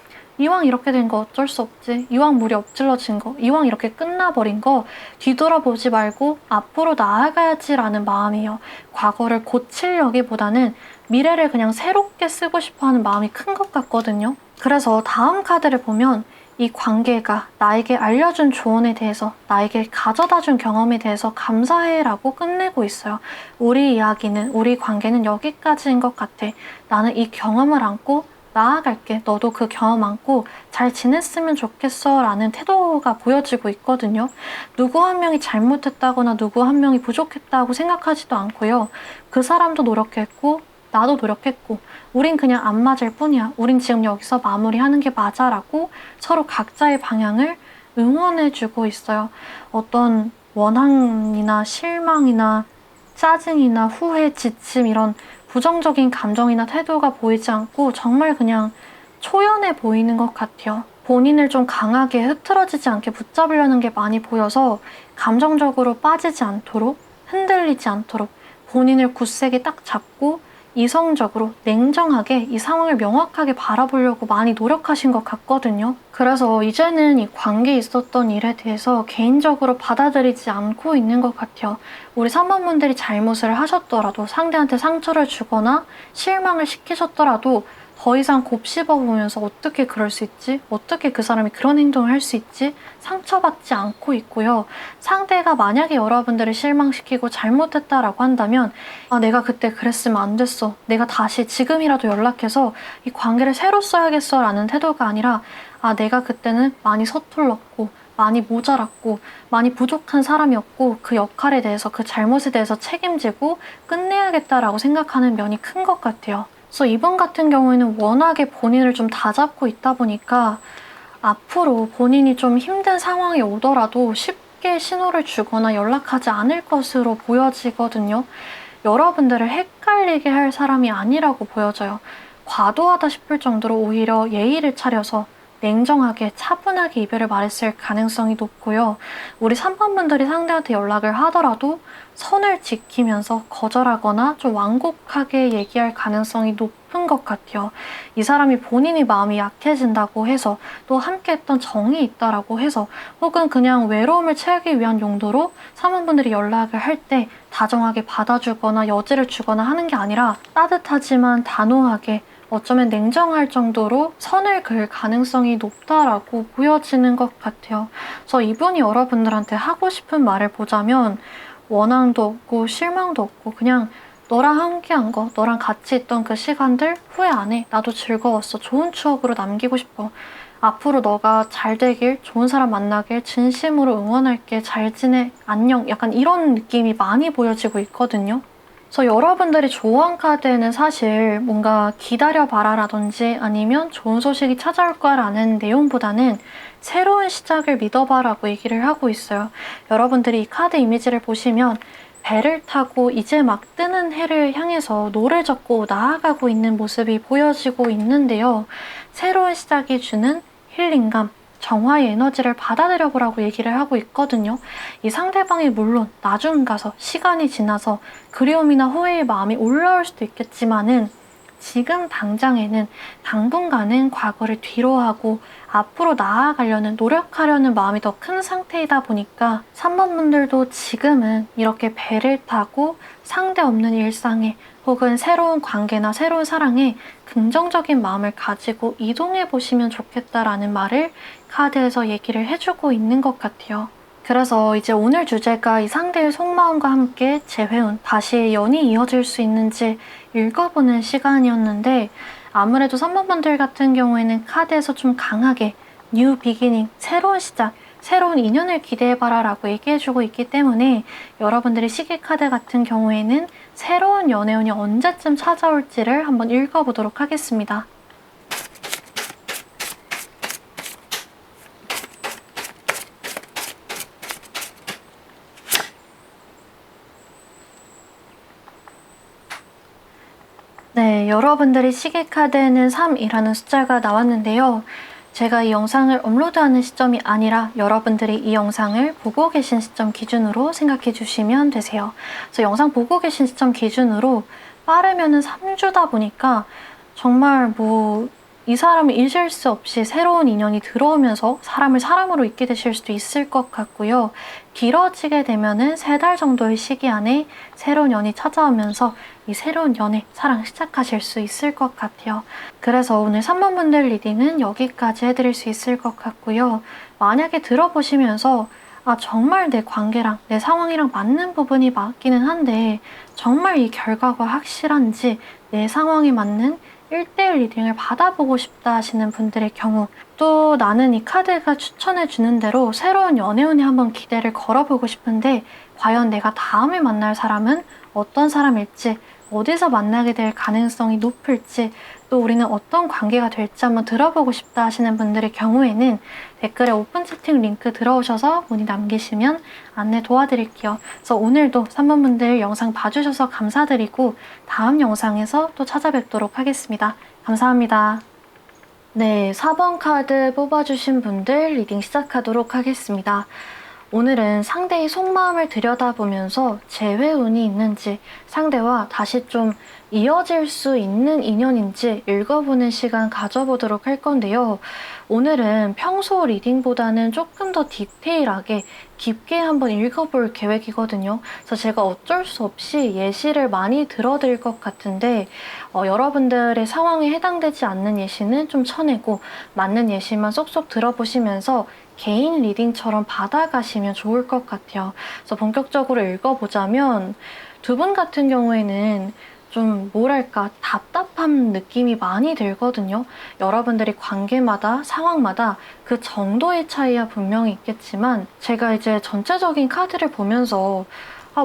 이왕 이렇게 된 거 어쩔 수 없지. 이왕 물이 엎질러진 거, 이왕 이렇게 끝나버린 거 뒤돌아보지 말고 앞으로 나아가야지라는 마음이에요. 과거를 고치려기보다는 미래를 그냥 새롭게 쓰고 싶어하는 마음이 큰 것 같거든요. 그래서 다음 카드를 보면 이 관계가 나에게 알려준 조언에 대해서, 나에게 가져다준 경험에 대해서 감사해라고 끝내고 있어요. 우리 이야기는, 우리 관계는 여기까지인 것 같아. 나는 이 경험을 안고 나아갈게. 너도 그 경험 안고 잘 지냈으면 좋겠어 라는 태도가 보여지고 있거든요. 누구 한 명이 잘못했다거나 누구 한 명이 부족했다고 생각하지도 않고요. 그 사람도 노력했고 나도 노력했고 우린 그냥 안 맞을 뿐이야. 우린 지금 여기서 마무리하는 게 맞아 라고 서로 각자의 방향을 응원해주고 있어요. 어떤 원한이나 실망이나 짜증이나 후회, 지침 이런 부정적인 감정이나 태도가 보이지 않고 정말 그냥 초연해 보이는 것 같아요. 본인을 좀 강하게 흐트러지지 않게 붙잡으려는 게 많이 보여서 감정적으로 빠지지 않도록, 흔들리지 않도록 본인을 굳세게 딱 잡고 이성적으로 냉정하게 이 상황을 명확하게 바라보려고 많이 노력하신 것 같거든요. 그래서 이제는 이 관계에 있었던 일에 대해서 개인적으로 받아들이지 않고 있는 것 같아요. 우리 3번분들이 잘못을 하셨더라도, 상대한테 상처를 주거나 실망을 시키셨더라도 더 이상 곱씹어보면서 어떻게 그럴 수 있지? 어떻게 그 사람이 그런 행동을 할 수 있지? 상처받지 않고 있고요. 상대가 만약에 여러분들을 실망시키고 잘못했다라고 한다면 내가 그때 그랬으면 안 됐어. 내가 다시 지금이라도 연락해서 이 관계를 새로 써야겠어 라는 태도가 아니라 내가 그때는 많이 서툴렀고 많이 모자랐고 많이 부족한 사람이었고 그 역할에 대해서 그 잘못에 대해서 책임지고 끝내야겠다라고 생각하는 면이 큰 것 같아요. 그래서 이분 같은 경우에는 워낙에 본인을 좀 다잡고 있다 보니까 앞으로 본인이 좀 힘든 상황이 오더라도 쉽게 신호를 주거나 연락하지 않을 것으로 보여지거든요. 여러분들을 헷갈리게 할 사람이 아니라고 보여져요. 과도하다 싶을 정도로 오히려 예의를 차려서 냉정하게 차분하게 이별을 말했을 가능성이 높고요. 우리 3번 분들이 상대한테 연락을 하더라도 선을 지키면서 거절하거나 좀 완곡하게 얘기할 가능성이 높은 것 같아요. 이 사람이 본인이 마음이 약해진다고 해서 또 함께 했던 정이 있다라고 해서 혹은 그냥 외로움을 채우기 위한 용도로 3번 분들이 연락을 할 때 다정하게 받아주거나 여지를 주거나 하는 게 아니라 따뜻하지만 단호하게 어쩌면 냉정할 정도로 선을 그을 가능성이 높다라고 보여지는 것 같아요. 그래서 이분이 여러분들한테 하고 싶은 말을 보자면 원망도 없고 실망도 없고 그냥 너랑 함께한 거, 너랑 같이 있던 그 시간들 후회 안 해. 나도 즐거웠어. 좋은 추억으로 남기고 싶어. 앞으로 너가 잘 되길, 좋은 사람 만나길 진심으로 응원할게. 잘 지내. 안녕. 약간 이런 느낌이 많이 보여지고 있거든요. 그래서 여러분들이 좋아한 카드에는 사실 뭔가 기다려봐라라든지 아니면 좋은 소식이 찾아올 거라는 내용보다는 새로운 시작을 믿어봐라고 얘기를 하고 있어요. 여러분들이 이 카드 이미지를 보시면 배를 타고 이제 막 뜨는 해를 향해서 노를 젓고 나아가고 있는 모습이 보여지고 있는데요. 새로운 시작이 주는 힐링감, 정화의 에너지를 받아들여보라고 얘기를 하고 있거든요. 이 상대방이 물론 나중 가서 시간이 지나서 그리움이나 후회의 마음이 올라올 수도 있겠지만은 지금 당장에는 당분간은 과거를 뒤로하고 앞으로 나아가려는 노력하려는 마음이 더 큰 상태이다 보니까 3번 분들도 지금은 이렇게 배를 타고 상대 없는 일상에 혹은 새로운 관계나 새로운 사랑에 긍정적인 마음을 가지고 이동해 보시면 좋겠다라는 말을 카드에서 얘기를 해주고 있는 것 같아요. 그래서 이제 오늘 주제가 이 상대의 속마음과 함께 재회운, 다시 연이 이어질 수 있는지 읽어보는 시간이었는데 아무래도 3번 분들 같은 경우에는 카드에서 좀 강하게 뉴 비기닝, 새로운 시작, 새로운 인연을 기대해봐라 라고 얘기해주고 있기 때문에 여러분들의 시계 카드 같은 경우에는 새로운 연애운이 언제쯤 찾아올지를 한번 읽어보도록 하겠습니다. 네, 여러분들의 시계 카드에는 3이라는 숫자가 나왔는데요. 제가 이 영상을 업로드하는 시점이 아니라 여러분들이 이 영상을 보고 계신 시점 기준으로 생각해 주시면 되세요. 그래서 영상 보고 계신 시점 기준으로 빠르면은 3주다 보니까 정말 이 사람을 잊을 수 없이 새로운 인연이 들어오면서 사람을 사람으로 잊게 되실 수도 있을 것 같고요. 길어지게 되면은 3달 정도의 시기 안에 새로운 연이 찾아오면서 이 새로운 연애, 사랑 시작하실 수 있을 것 같아요. 그래서 오늘 3번 분들 리딩은 여기까지 해드릴 수 있을 것 같고요. 만약에 들어보시면서 정말 내 관계랑 내 상황이랑 맞는 부분이 맞기는 한데 정말 이 결과가 확실한지 내 상황에 맞는 1대1 리딩을 받아보고 싶다 하시는 분들의 경우 또 나는 이 카드가 추천해주는 대로 새로운 연애운에 한번 기대를 걸어보고 싶은데 과연 내가 다음에 만날 사람은 어떤 사람일지 어디서 만나게 될 가능성이 높을지 또 우리는 어떤 관계가 될지 한번 들어보고 싶다 하시는 분들의 경우에는 댓글에 오픈 채팅 링크 들어오셔서 문의 남기시면 안내 도와드릴게요. 그래서 오늘도 3번 분들 영상 봐주셔서 감사드리고 다음 영상에서 또 찾아뵙도록 하겠습니다. 감사합니다. 네, 4번 카드 뽑아주신 분들 리딩 시작하도록 하겠습니다. 오늘은 상대의 속마음을 들여다보면서 재회운이 있는지 상대와 다시 좀 이어질 수 있는 인연인지 읽어보는 시간 가져보도록 할 건데요. 오늘은 평소 리딩보다는 조금 더 디테일하게 깊게 한번 읽어볼 계획이거든요. 그래서 제가 어쩔 수 없이 예시를 많이 들어드릴 것 같은데 여러분들의 상황에 해당되지 않는 예시는 좀 쳐내고 맞는 예시만 쏙쏙 들어보시면서 개인 리딩처럼 받아가시면 좋을 것 같아요. 그래서 본격적으로 읽어보자면 두 분 같은 경우에는 좀 뭐랄까 답답한 느낌이 많이 들거든요. 여러분들이 관계마다 상황마다 그 정도의 차이야 분명히 있겠지만 제가 이제 전체적인 카드를 보면서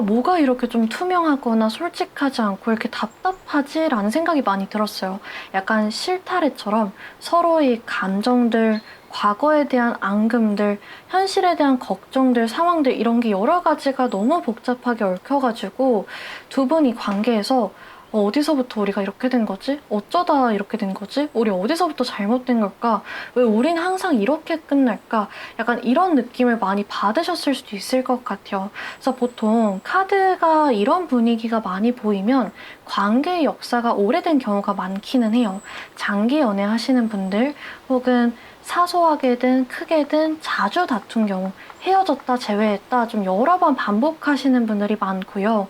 뭐가 이렇게 좀 투명하거나 솔직하지 않고 이렇게 답답하지? 라는 생각이 많이 들었어요. 약간 실타래처럼 서로의 감정들, 과거에 대한 앙금들, 현실에 대한 걱정들, 상황들 이런 게 여러 가지가 너무 복잡하게 얽혀가지고 두 분이 관계에서 어디서부터 우리가 이렇게 된 거지? 어쩌다 이렇게 된 거지? 우리 어디서부터 잘못된 걸까? 왜 우린 항상 이렇게 끝날까? 약간 이런 느낌을 많이 받으셨을 수도 있을 것 같아요. 그래서 보통 카드가 이런 분위기가 많이 보이면 관계의 역사가 오래된 경우가 많기는 해요. 장기 연애 하시는 분들 혹은 사소하게든 크게든 자주 다툰 경우 헤어졌다 제외했다 좀 여러 번 반복하시는 분들이 많고요.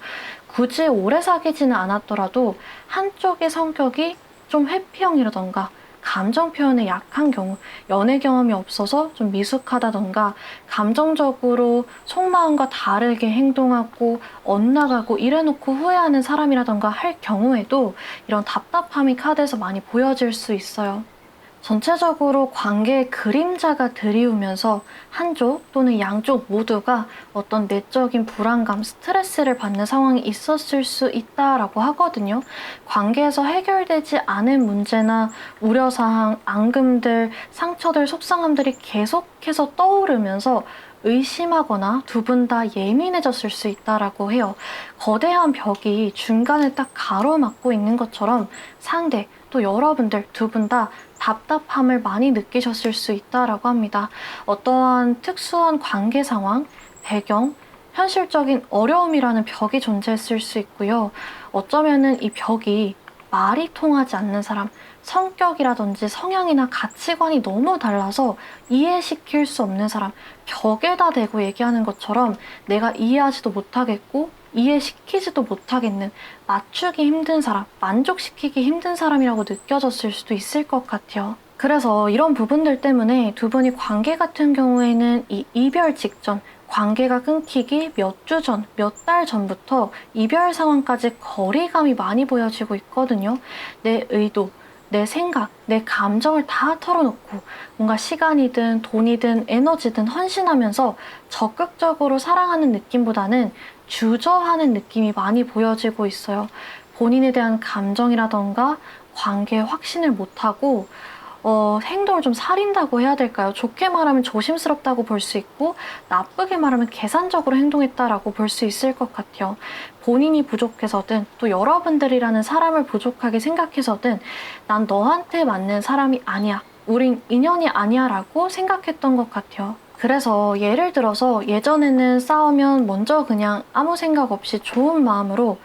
굳이 오래 사귀지는 않았더라도 한쪽의 성격이 좀 회피형이라던가 감정 표현에 약한 경우, 연애 경험이 없어서 좀 미숙하다던가 감정적으로 속마음과 다르게 행동하고 엇나가고 이래놓고 후회하는 사람이라던가 할 경우에도 이런 답답함이 카드에서 많이 보여질 수 있어요. 전체적으로 관계의 그림자가 드리우면서 한쪽 또는 양쪽 모두가 어떤 내적인 불안감, 스트레스를 받는 상황이 있었을 수 있다라고 하거든요. 관계에서 해결되지 않은 문제나 우려사항, 앙금들, 상처들, 속상함들이 계속해서 떠오르면서 의심하거나 두 분 다 예민해졌을 수 있다라고 해요. 거대한 벽이 중간에 딱 가로막고 있는 것처럼 상대, 또 여러분들 두 분 다 답답함을 많이 느끼셨을 수 있다라고 합니다. 어떠한 특수한 관계 상황, 배경, 현실적인 어려움이라는 벽이 존재했을 수 있고요. 어쩌면은 이 벽이 말이 통하지 않는 사람, 성격이라든지 성향이나 가치관이 너무 달라서 이해시킬 수 없는 사람, 벽에다 대고 얘기하는 것처럼 내가 이해하지도 못하겠고 이해시키지도 못하겠는 맞추기 힘든 사람, 만족시키기 힘든 사람이라고 느껴졌을 수도 있을 것 같아요. 그래서 이런 부분들 때문에 두 분이 관계 같은 경우에는 이 이별 직전, 관계가 끊기기 몇 주 전, 몇 달 전부터 이별 상황까지 거리감이 많이 보여지고 있거든요. 내 의도, 내 생각, 내 감정을 다 털어놓고 뭔가 시간이든 돈이든 에너지든 헌신하면서 적극적으로 사랑하는 느낌보다는 주저하는 느낌이 많이 보여지고 있어요. 본인에 대한 감정이라던가 관계에 확신을 못하고 행동을 좀 사린다고 해야 될까요? 좋게 말하면 조심스럽다고 볼 수 있고 나쁘게 말하면 계산적으로 행동했다라고 볼 수 있을 것 같아요. 본인이 부족해서든 또 여러분들이라는 사람을 부족하게 생각해서든 난 너한테 맞는 사람이 아니야. 우린 인연이 아니야 라고 생각했던 것 같아요. 그래서 예를 들어서 예전에는 싸우면 먼저 그냥 아무 생각 없이 좋은 마음으로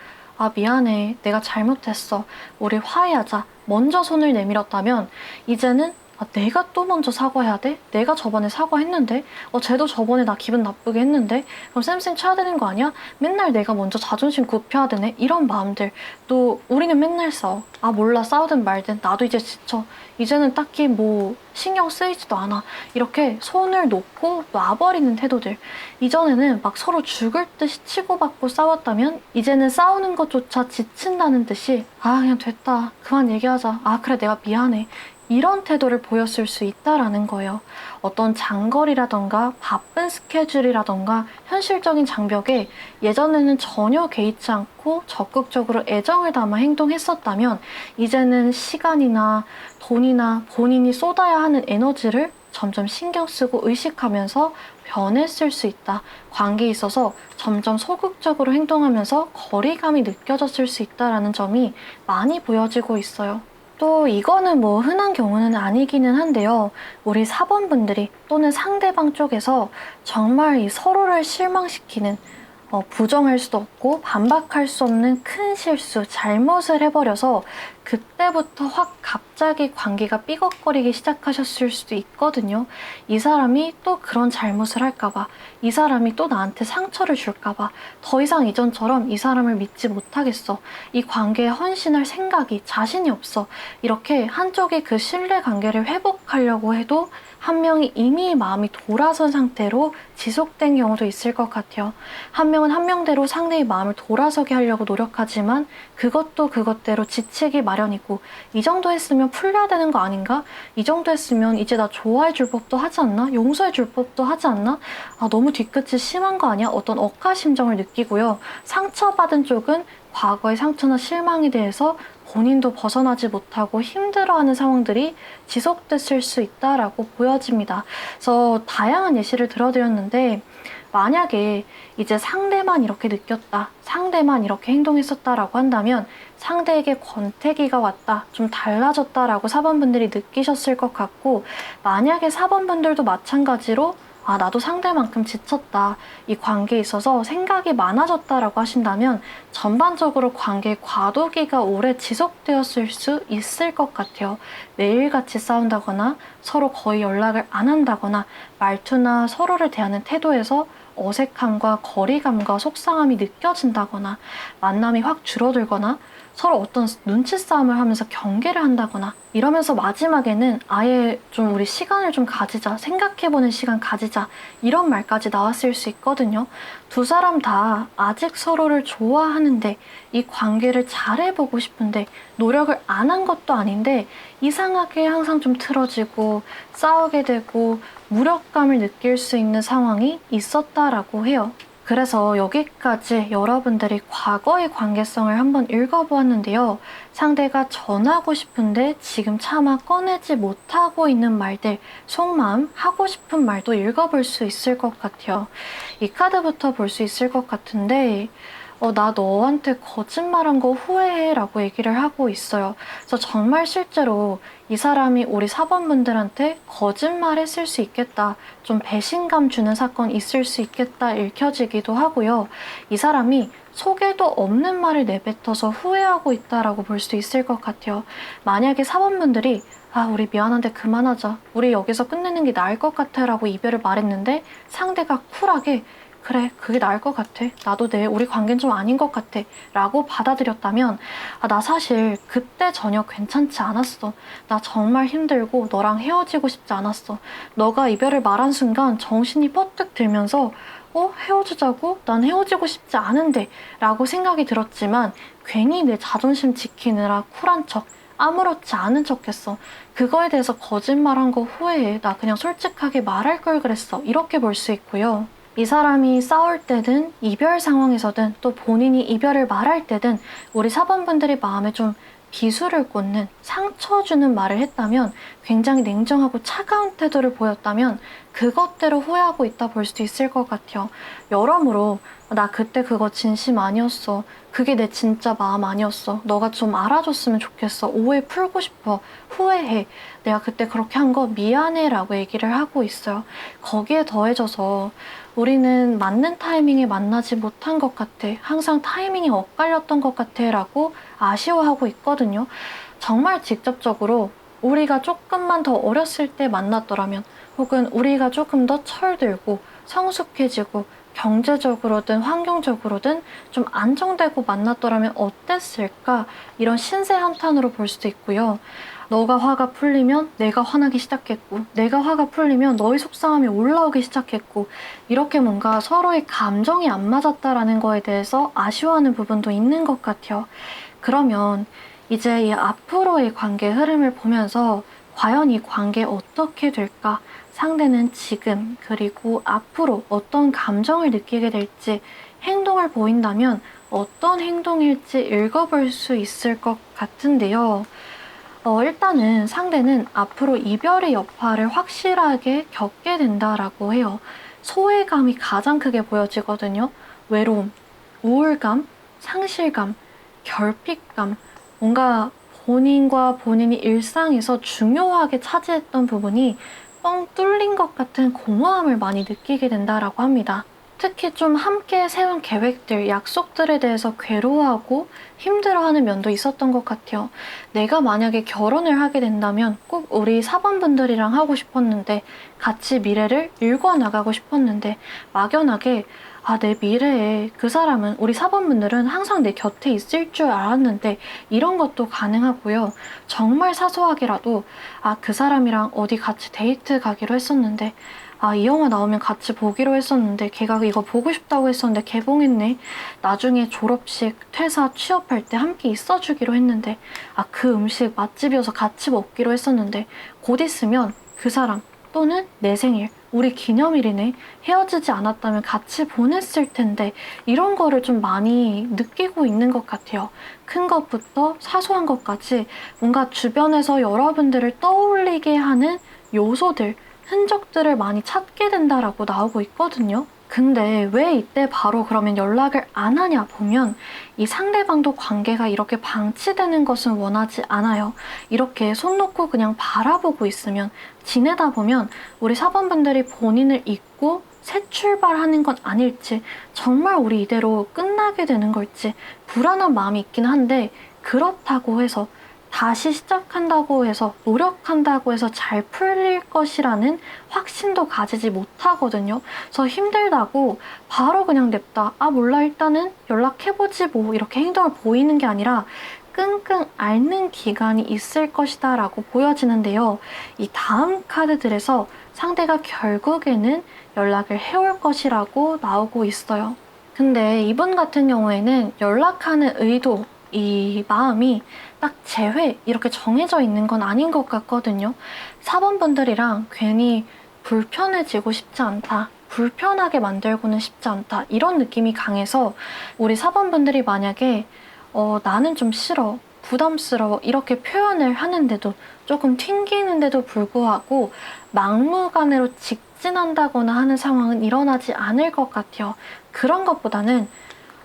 미안해. 내가 잘못했어. 우리 화해하자. 먼저 손을 내밀었다면 이제는 내가 또 먼저 사과해야 돼? 내가 저번에 사과했는데? 쟤도 저번에 나 기분 나쁘게 했는데? 그럼 쌤쌤 쳐야 되는 거 아니야? 맨날 내가 먼저 자존심 굽혀야 되네? 이런 마음들. 또 우리는 맨날 싸워. 몰라 싸우든 말든 나도 이제 지쳐. 이제는 딱히 뭐 신경 쓰이지도 않아. 이렇게 손을 놓고 놔버리는 태도들. 이전에는 막 서로 죽을 듯이 치고받고 싸웠다면 이제는 싸우는 것조차 지친다는 듯이 그냥 됐다. 그만 얘기하자. 그래 내가 미안해. 이런 태도를 보였을 수 있다라는 거예요. 어떤 장거리라던가 바쁜 스케줄이라던가 현실적인 장벽에 예전에는 전혀 개의치 않고 적극적으로 애정을 담아 행동했었다면 이제는 시간이나 돈이나 본인이 쏟아야 하는 에너지를 점점 신경 쓰고 의식하면서 변했을 수 있다. 관계에 있어서 점점 소극적으로 행동하면서 거리감이 느껴졌을 수 있다는 점이 많이 보여지고 있어요. 또 이거는 뭐 흔한 경우는 아니기는 한데요. 우리 사번분들이 또는 상대방 쪽에서 정말 이 서로를 실망시키는 부정할 수도 없고 반박할 수 없는 큰 실수, 잘못을 해버려서 그때부터 확 갑자기 관계가 삐걱거리기 시작하셨을 수도 있거든요. 이 사람이 또 그런 잘못을 할까봐, 이 사람이 또 나한테 상처를 줄까봐 더 이상 이전처럼 이 사람을 믿지 못하겠어. 이 관계에 헌신할 생각이, 자신이 없어. 이렇게 한쪽이 그 신뢰 관계를 회복하려고 해도 한 명이 이미 마음이 돌아선 상태로 지속된 경우도 있을 것 같아요. 한 명은 한 명대로 상대의 마음을 돌아서게 하려고 노력하지만 그것도 그것대로 지치기 마련이고, 이 정도 했으면 풀려야 되는 거 아닌가? 이 정도 했으면 이제 나 좋아해 줄 법도 하지 않나? 용서해 줄 법도 하지 않나? 아, 너무 뒤끝이 심한 거 아니야? 어떤 억하심정을 느끼고요. 상처받은 쪽은 과거의 상처나 실망에 대해서 본인도 벗어나지 못하고 힘들어하는 상황들이 지속됐을 수 있다라고 보여집니다. 그래서 다양한 예시를 들어드렸는데, 만약에 이제 상대만 이렇게 느꼈다, 상대만 이렇게 행동했었다라고 한다면 상대에게 권태기가 왔다, 좀 달라졌다라고 4번분들이 느끼셨을 것 같고, 만약에 4번분들도 마찬가지로 아, 나도 상대만큼 지쳤다, 이 관계에 있어서 생각이 많아졌다라고 하신다면 전반적으로 관계의 과도기가 오래 지속되었을 수 있을 것 같아요. 매일같이 싸운다거나 서로 거의 연락을 안 한다거나 말투나 서로를 대하는 태도에서 어색함과 거리감과 속상함이 느껴진다거나 만남이 확 줄어들거나 서로 어떤 눈치 싸움을 하면서 경계를 한다거나 이러면서 마지막에는 아예 좀 우리 시간을 좀 가지자, 생각해보는 시간 가지자, 이런 말까지 나왔을 수 있거든요. 두 사람 다 아직 서로를 좋아하는데, 이 관계를 잘해보고 싶은데 노력을 안 한 것도 아닌데 이상하게 항상 좀 틀어지고 싸우게 되고 무력감을 느낄 수 있는 상황이 있었다라고 해요. 그래서 여기까지 여러분들이 과거의 관계성을 한번 읽어보았는데요. 상대가 전하고 싶은데 지금 차마 꺼내지 못하고 있는 말들, 속마음, 하고 싶은 말도 읽어볼 수 있을 것 같아요. 이 카드부터 볼 수 있을 것 같은데, 나 너한테 거짓말한 거 후회해 라고 얘기를 하고 있어요. 그래서 정말 실제로 이 사람이 우리 4번분들한테 거짓말했을 수 있겠다, 좀 배신감 주는 사건이 있을 수 있겠다 읽혀지기도 하고요. 이 사람이 속에도 없는 말을 내뱉어서 후회하고 있다라고 볼 수 있을 것 같아요. 만약에 4번분들이 아, 우리 미안한데 그만하자, 우리 여기서 끝내는 게 나을 것 같아 라고 이별을 말했는데 상대가 쿨하게 그래, 그게 나을 것 같아, 나도 우리 관계는 좀 아닌 것 같아 라고 받아들였다면, 아, 나 사실 그때 전혀 괜찮지 않았어, 나 정말 힘들고 너랑 헤어지고 싶지 않았어, 너가 이별을 말한 순간 정신이 퍼뜩 들면서 헤어지자고? 난 헤어지고 싶지 않은데 라고 생각이 들었지만 괜히 내 자존심 지키느라 쿨한 척, 아무렇지 않은 척 했어. 그거에 대해서 거짓말한 거 후회해, 나 그냥 솔직하게 말할 걸 그랬어, 이렇게 볼 수 있고요. 이 사람이 싸울 때든 이별 상황에서든 또 본인이 이별을 말할 때든 우리 4번분들이 마음에 좀 비수를 꽂는, 상처 주는 말을 했다면, 굉장히 냉정하고 차가운 태도를 보였다면 그것대로 후회하고 있다 볼 수도 있을 것 같아요. 여러모로 나 그때 그거 진심 아니었어, 그게 내 진짜 마음 아니었어, 너가 좀 알아줬으면 좋겠어, 오해 풀고 싶어, 후회해, 내가 그때 그렇게 한 거 미안해 라고 얘기를 하고 있어요. 거기에 더해져서 우리는 맞는 타이밍에 만나지 못한 것 같아, 항상 타이밍이 엇갈렸던 것 같아 라고 아쉬워하고 있거든요. 정말 직접적으로 우리가 조금만 더 어렸을 때 만났더라면, 혹은 우리가 조금 더 철들고 성숙해지고 경제적으로든 환경적으로든 좀 안정되고 만났더라면 어땠을까, 이런 신세 한탄으로 볼 수도 있고요. 너가 화가 풀리면 내가 화나기 시작했고, 내가 화가 풀리면 너의 속상함이 올라오기 시작했고, 이렇게 뭔가 서로의 감정이 안 맞았다라는 거에 대해서 아쉬워하는 부분도 있는 것 같아요. 그러면 이제 이 앞으로의 관계 흐름을 보면서 과연 이 관계 어떻게 될까? 상대는 지금 그리고 앞으로 어떤 감정을 느끼게 될지, 행동을 보인다면 어떤 행동일지 읽어볼 수 있을 것 같은데요. 일단은 상대는 앞으로 이별의 여파를 확실하게 겪게 된다라고 해요. 소외감이 가장 크게 보여지거든요. 외로움, 우울감, 상실감, 결핍감, 뭔가 본인과 본인이 일상에서 중요하게 차지했던 부분이 뻥 뚫린 것 같은 공허함을 많이 느끼게 된다라고 합니다. 특히 좀 함께 세운 계획들, 약속들에 대해서 괴로워하고 힘들어하는 면도 있었던 것 같아요. 내가 만약에 결혼을 하게 된다면 꼭 우리 사범분들이랑 하고 싶었는데, 같이 미래를 읽어나가고 싶었는데, 막연하게 내 미래에 그 사람은, 우리 사범분들은 항상 내 곁에 있을 줄 알았는데, 이런 것도 가능하고요. 정말 사소하게라도 그 사람이랑 어디 같이 데이트 가기로 했었는데, 이 영화 나오면 같이 보기로 했었는데, 걔가 이거 보고 싶다고 했었는데 개봉했네. 나중에 졸업식, 퇴사, 취업할 때 함께 있어주기로 했는데, 그 음식 맛집이어서 같이 먹기로 했었는데, 곧 있으면 그 사람 또는 내 생일, 우리 기념일이네. 헤어지지 않았다면 같이 보냈을 텐데, 이런 거를 좀 많이 느끼고 있는 것 같아요. 큰 것부터 사소한 것까지 뭔가 주변에서 여러분들을 떠올리게 하는 요소들, 흔적들을 많이 찾게 된다라고 나오고 있거든요. 근데 왜 이때 바로 그러면 연락을 안 하냐 보면, 이 상대방도 관계가 이렇게 방치되는 것은 원하지 않아요. 이렇게 손 놓고 그냥 바라보고 있으면, 지내다 보면 우리 사범분들이 본인을 잊고 새 출발하는 건 아닐지, 정말 우리 이대로 끝나게 되는 걸지 불안한 마음이 있긴 한데, 그렇다고 해서 다시 시작한다고 해서, 노력한다고 해서 잘 풀릴 것이라는 확신도 가지지 못하거든요. 그래서 힘들다고 바로 그냥 냅다 몰라, 일단은 연락해보지 뭐, 이렇게 행동을 보이는 게 아니라 끙끙 앓는 기간이 있을 것이다 라고 보여지는데요. 이 다음 카드들에서 상대가 결국에는 연락을 해올 것이라고 나오고 있어요. 근데 이분 같은 경우에는 연락하는 의도, 이 마음이 딱 재회 이렇게 정해져 있는 건 아닌 것 같거든요. 사범분들이랑 괜히 불편해지고 싶지 않다, 불편하게 만들고는 싶지 않다, 이런 느낌이 강해서, 우리 사범분들이 만약에 나는 좀 싫어, 부담스러워, 이렇게 표현을 하는데도, 조금 튕기는데도 불구하고 막무가내로 직진한다거나 하는 상황은 일어나지 않을 것 같아요. 그런 것보다는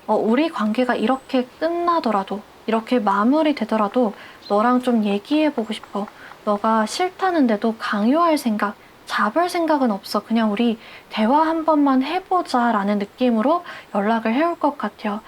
우리 관계가 이렇게 끝나더라도, 이렇게 마무리되더라도 너랑 좀 얘기해보고 싶어. 너가 싫다는데도 강요할 생각, 잡을 생각은 없어. 그냥 우리 대화 한 번만 해보자 라는 느낌으로 연락을 해올 것 같아요.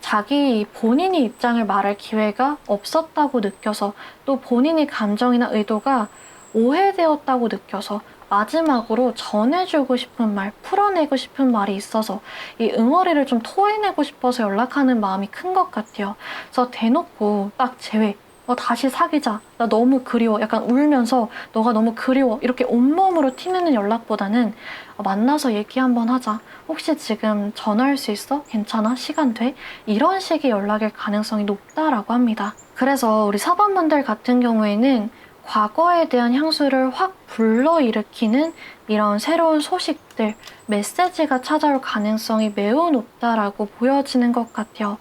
자기 본인이 입장을 말할 기회가 없었다고 느껴서, 또 본인의 감정이나 의도가 오해되었다고 느껴서 마지막으로 전해주고 싶은 말, 풀어내고 싶은 말이 있어서 이 응어리를 좀 토해내고 싶어서 연락하는 마음이 큰 것 같아요. 그래서 대놓고 딱 제외, 다시 사귀자, 나 너무 그리워, 약간 울면서 너가 너무 그리워, 이렇게 온몸으로 티내는 연락보다는 만나서 얘기 한번 하자, 혹시 지금 전화할 수 있어? 괜찮아? 시간 돼? 이런 식의 연락일 가능성이 높다라고 합니다. 그래서 우리 사범분들 같은 경우에는 과거에 대한 향수를 확 불러일으키는 이런 새로운 소식들, 메시지가 찾아올 가능성이 매우 높다라고 보여지는 것 같아요.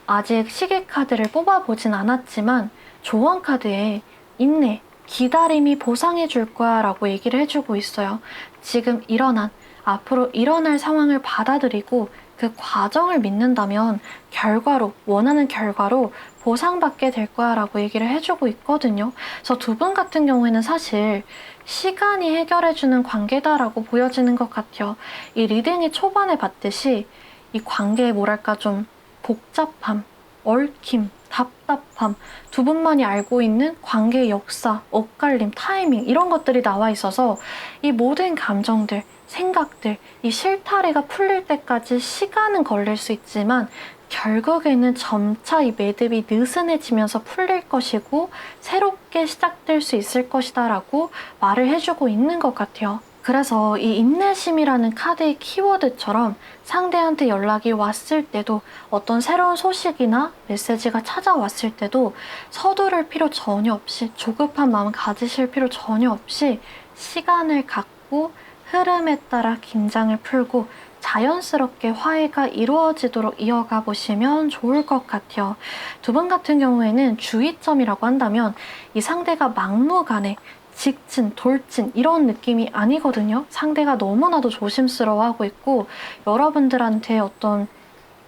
아직 시계 카드를 뽑아보진 않았지만 조언 카드에 인내, 기다림이 보상해 줄 거야 라고 얘기를 해주고 있어요. 지금 일어난, 앞으로 일어날 상황을 받아들이고 그 과정을 믿는다면 결과로, 원하는 결과로 보상받게 될 거야 라고 얘기를 해주고 있거든요. 그래서 두 분 같은 경우에는 사실 시간이 해결해주는 관계다라고 보여지는 것 같아요. 이 리딩이 초반에 봤듯이 이 관계의 뭐랄까 좀 복잡함, 얽힘, 답답함, 두 분만이 알고 있는 관계의 역사, 엇갈림, 타이밍, 이런 것들이 나와 있어서 이 모든 감정들, 생각들, 이 실타래가 풀릴 때까지 시간은 걸릴 수 있지만 결국에는 점차 이 매듭이 느슨해지면서 풀릴 것이고 새롭게 시작될 수 있을 것이다 라고 말을 해주고 있는 것 같아요. 그래서 이 인내심이라는 카드의 키워드처럼 상대한테 연락이 왔을 때도, 어떤 새로운 소식이나 메시지가 찾아왔을 때도 서두를 필요 전혀 없이, 조급한 마음 가지실 필요 전혀 없이 시간을 갖고 흐름에 따라 긴장을 풀고 자연스럽게 화해가 이루어지도록 이어가 보시면 좋을 것 같아요. 두 분 같은 경우에는 주의점이라고 한다면 이 상대가 막무가내 직진, 돌진 이런 느낌이 아니거든요. 상대가 너무나도 조심스러워하고 있고 여러분들한테 어떤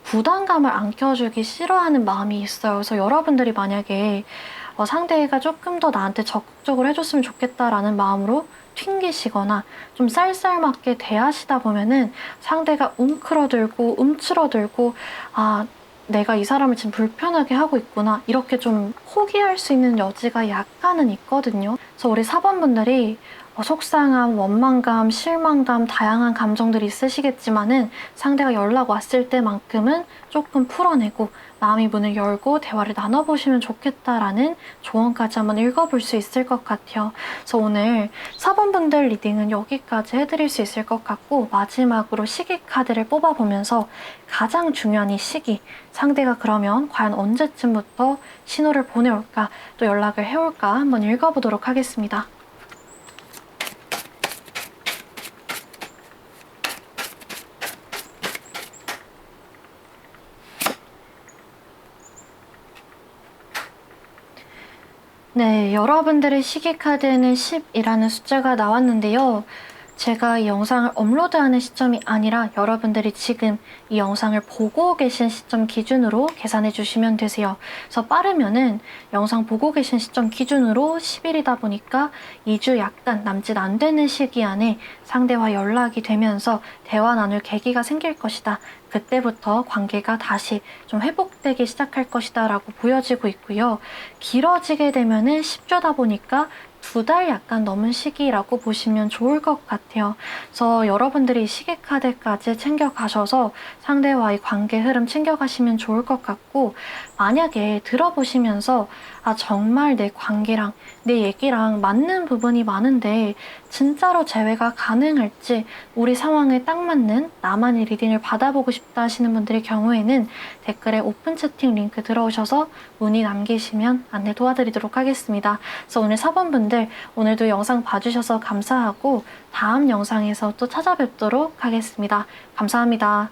부담감을 안겨주기 싫어하는 마음이 있어요. 그래서 여러분들이 만약에 상대가 조금 더 나한테 적극적으로 해줬으면 좋겠다라는 마음으로 튕기시거나 좀 쌀쌀맞게 대하시다 보면은 상대가 움츠러들고 내가 이 사람을 지금 불편하게 하고 있구나 이렇게 좀 포기할 수 있는 여지가 약간은 있거든요. 그래서 우리 4번분들이 속상함, 원망감, 실망감 다양한 감정들이 있으시겠지만은 상대가 연락 왔을 때만큼은 조금 풀어내고 마음의 문을 열고 대화를 나눠보시면 좋겠다라는 조언까지 한번 읽어볼 수 있을 것 같아요. 그래서 오늘 4번분들 리딩은 여기까지 해드릴 수 있을 것 같고 마지막으로 시기 카드를 뽑아보면서 가장 중요한 이 시기, 상대가 그러면 과연 언제쯤부터 신호를 보내올까 또 연락을 해올까 한번 읽어보도록 하겠습니다. 네, 여러분들의 시기 카드에는 10이라는 숫자가 나왔는데요. 제가 이 영상을 업로드하는 시점이 아니라 여러분들이 지금 이 영상을 보고 계신 시점 기준으로 계산해 주시면 되세요. 그래서 빠르면은 영상 보고 계신 시점 기준으로 10일이다 보니까 2주 약간 남짓 안 되는 시기 안에 상대와 연락이 되면서 대화 나눌 계기가 생길 것이다. 그때부터 관계가 다시 좀 회복되기 시작할 것이다 라고 보여지고 있고요. 길어지게 되면은 10주다 보니까 2달 약간 넘은 시기라고 보시면 좋을 것 같아요. 그래서 여러분들이 시계 카드까지 챙겨가셔서 상대와의 관계 흐름 챙겨가시면 좋을 것 같고 만약에 들어보시면서 정말 내 관계랑 내 얘기랑 맞는 부분이 많은데 진짜로 재회가 가능할지 우리 상황에 딱 맞는 나만의 리딩을 받아보고 싶다 하시는 분들의 경우에는 댓글에 오픈 채팅 링크 들어오셔서 문의 남기시면 안내 도와드리도록 하겠습니다. 그래서 오늘 4번분들 오늘도 영상 봐주셔서 감사하고 다음 영상에서 또 찾아뵙도록 하겠습니다. 감사합니다.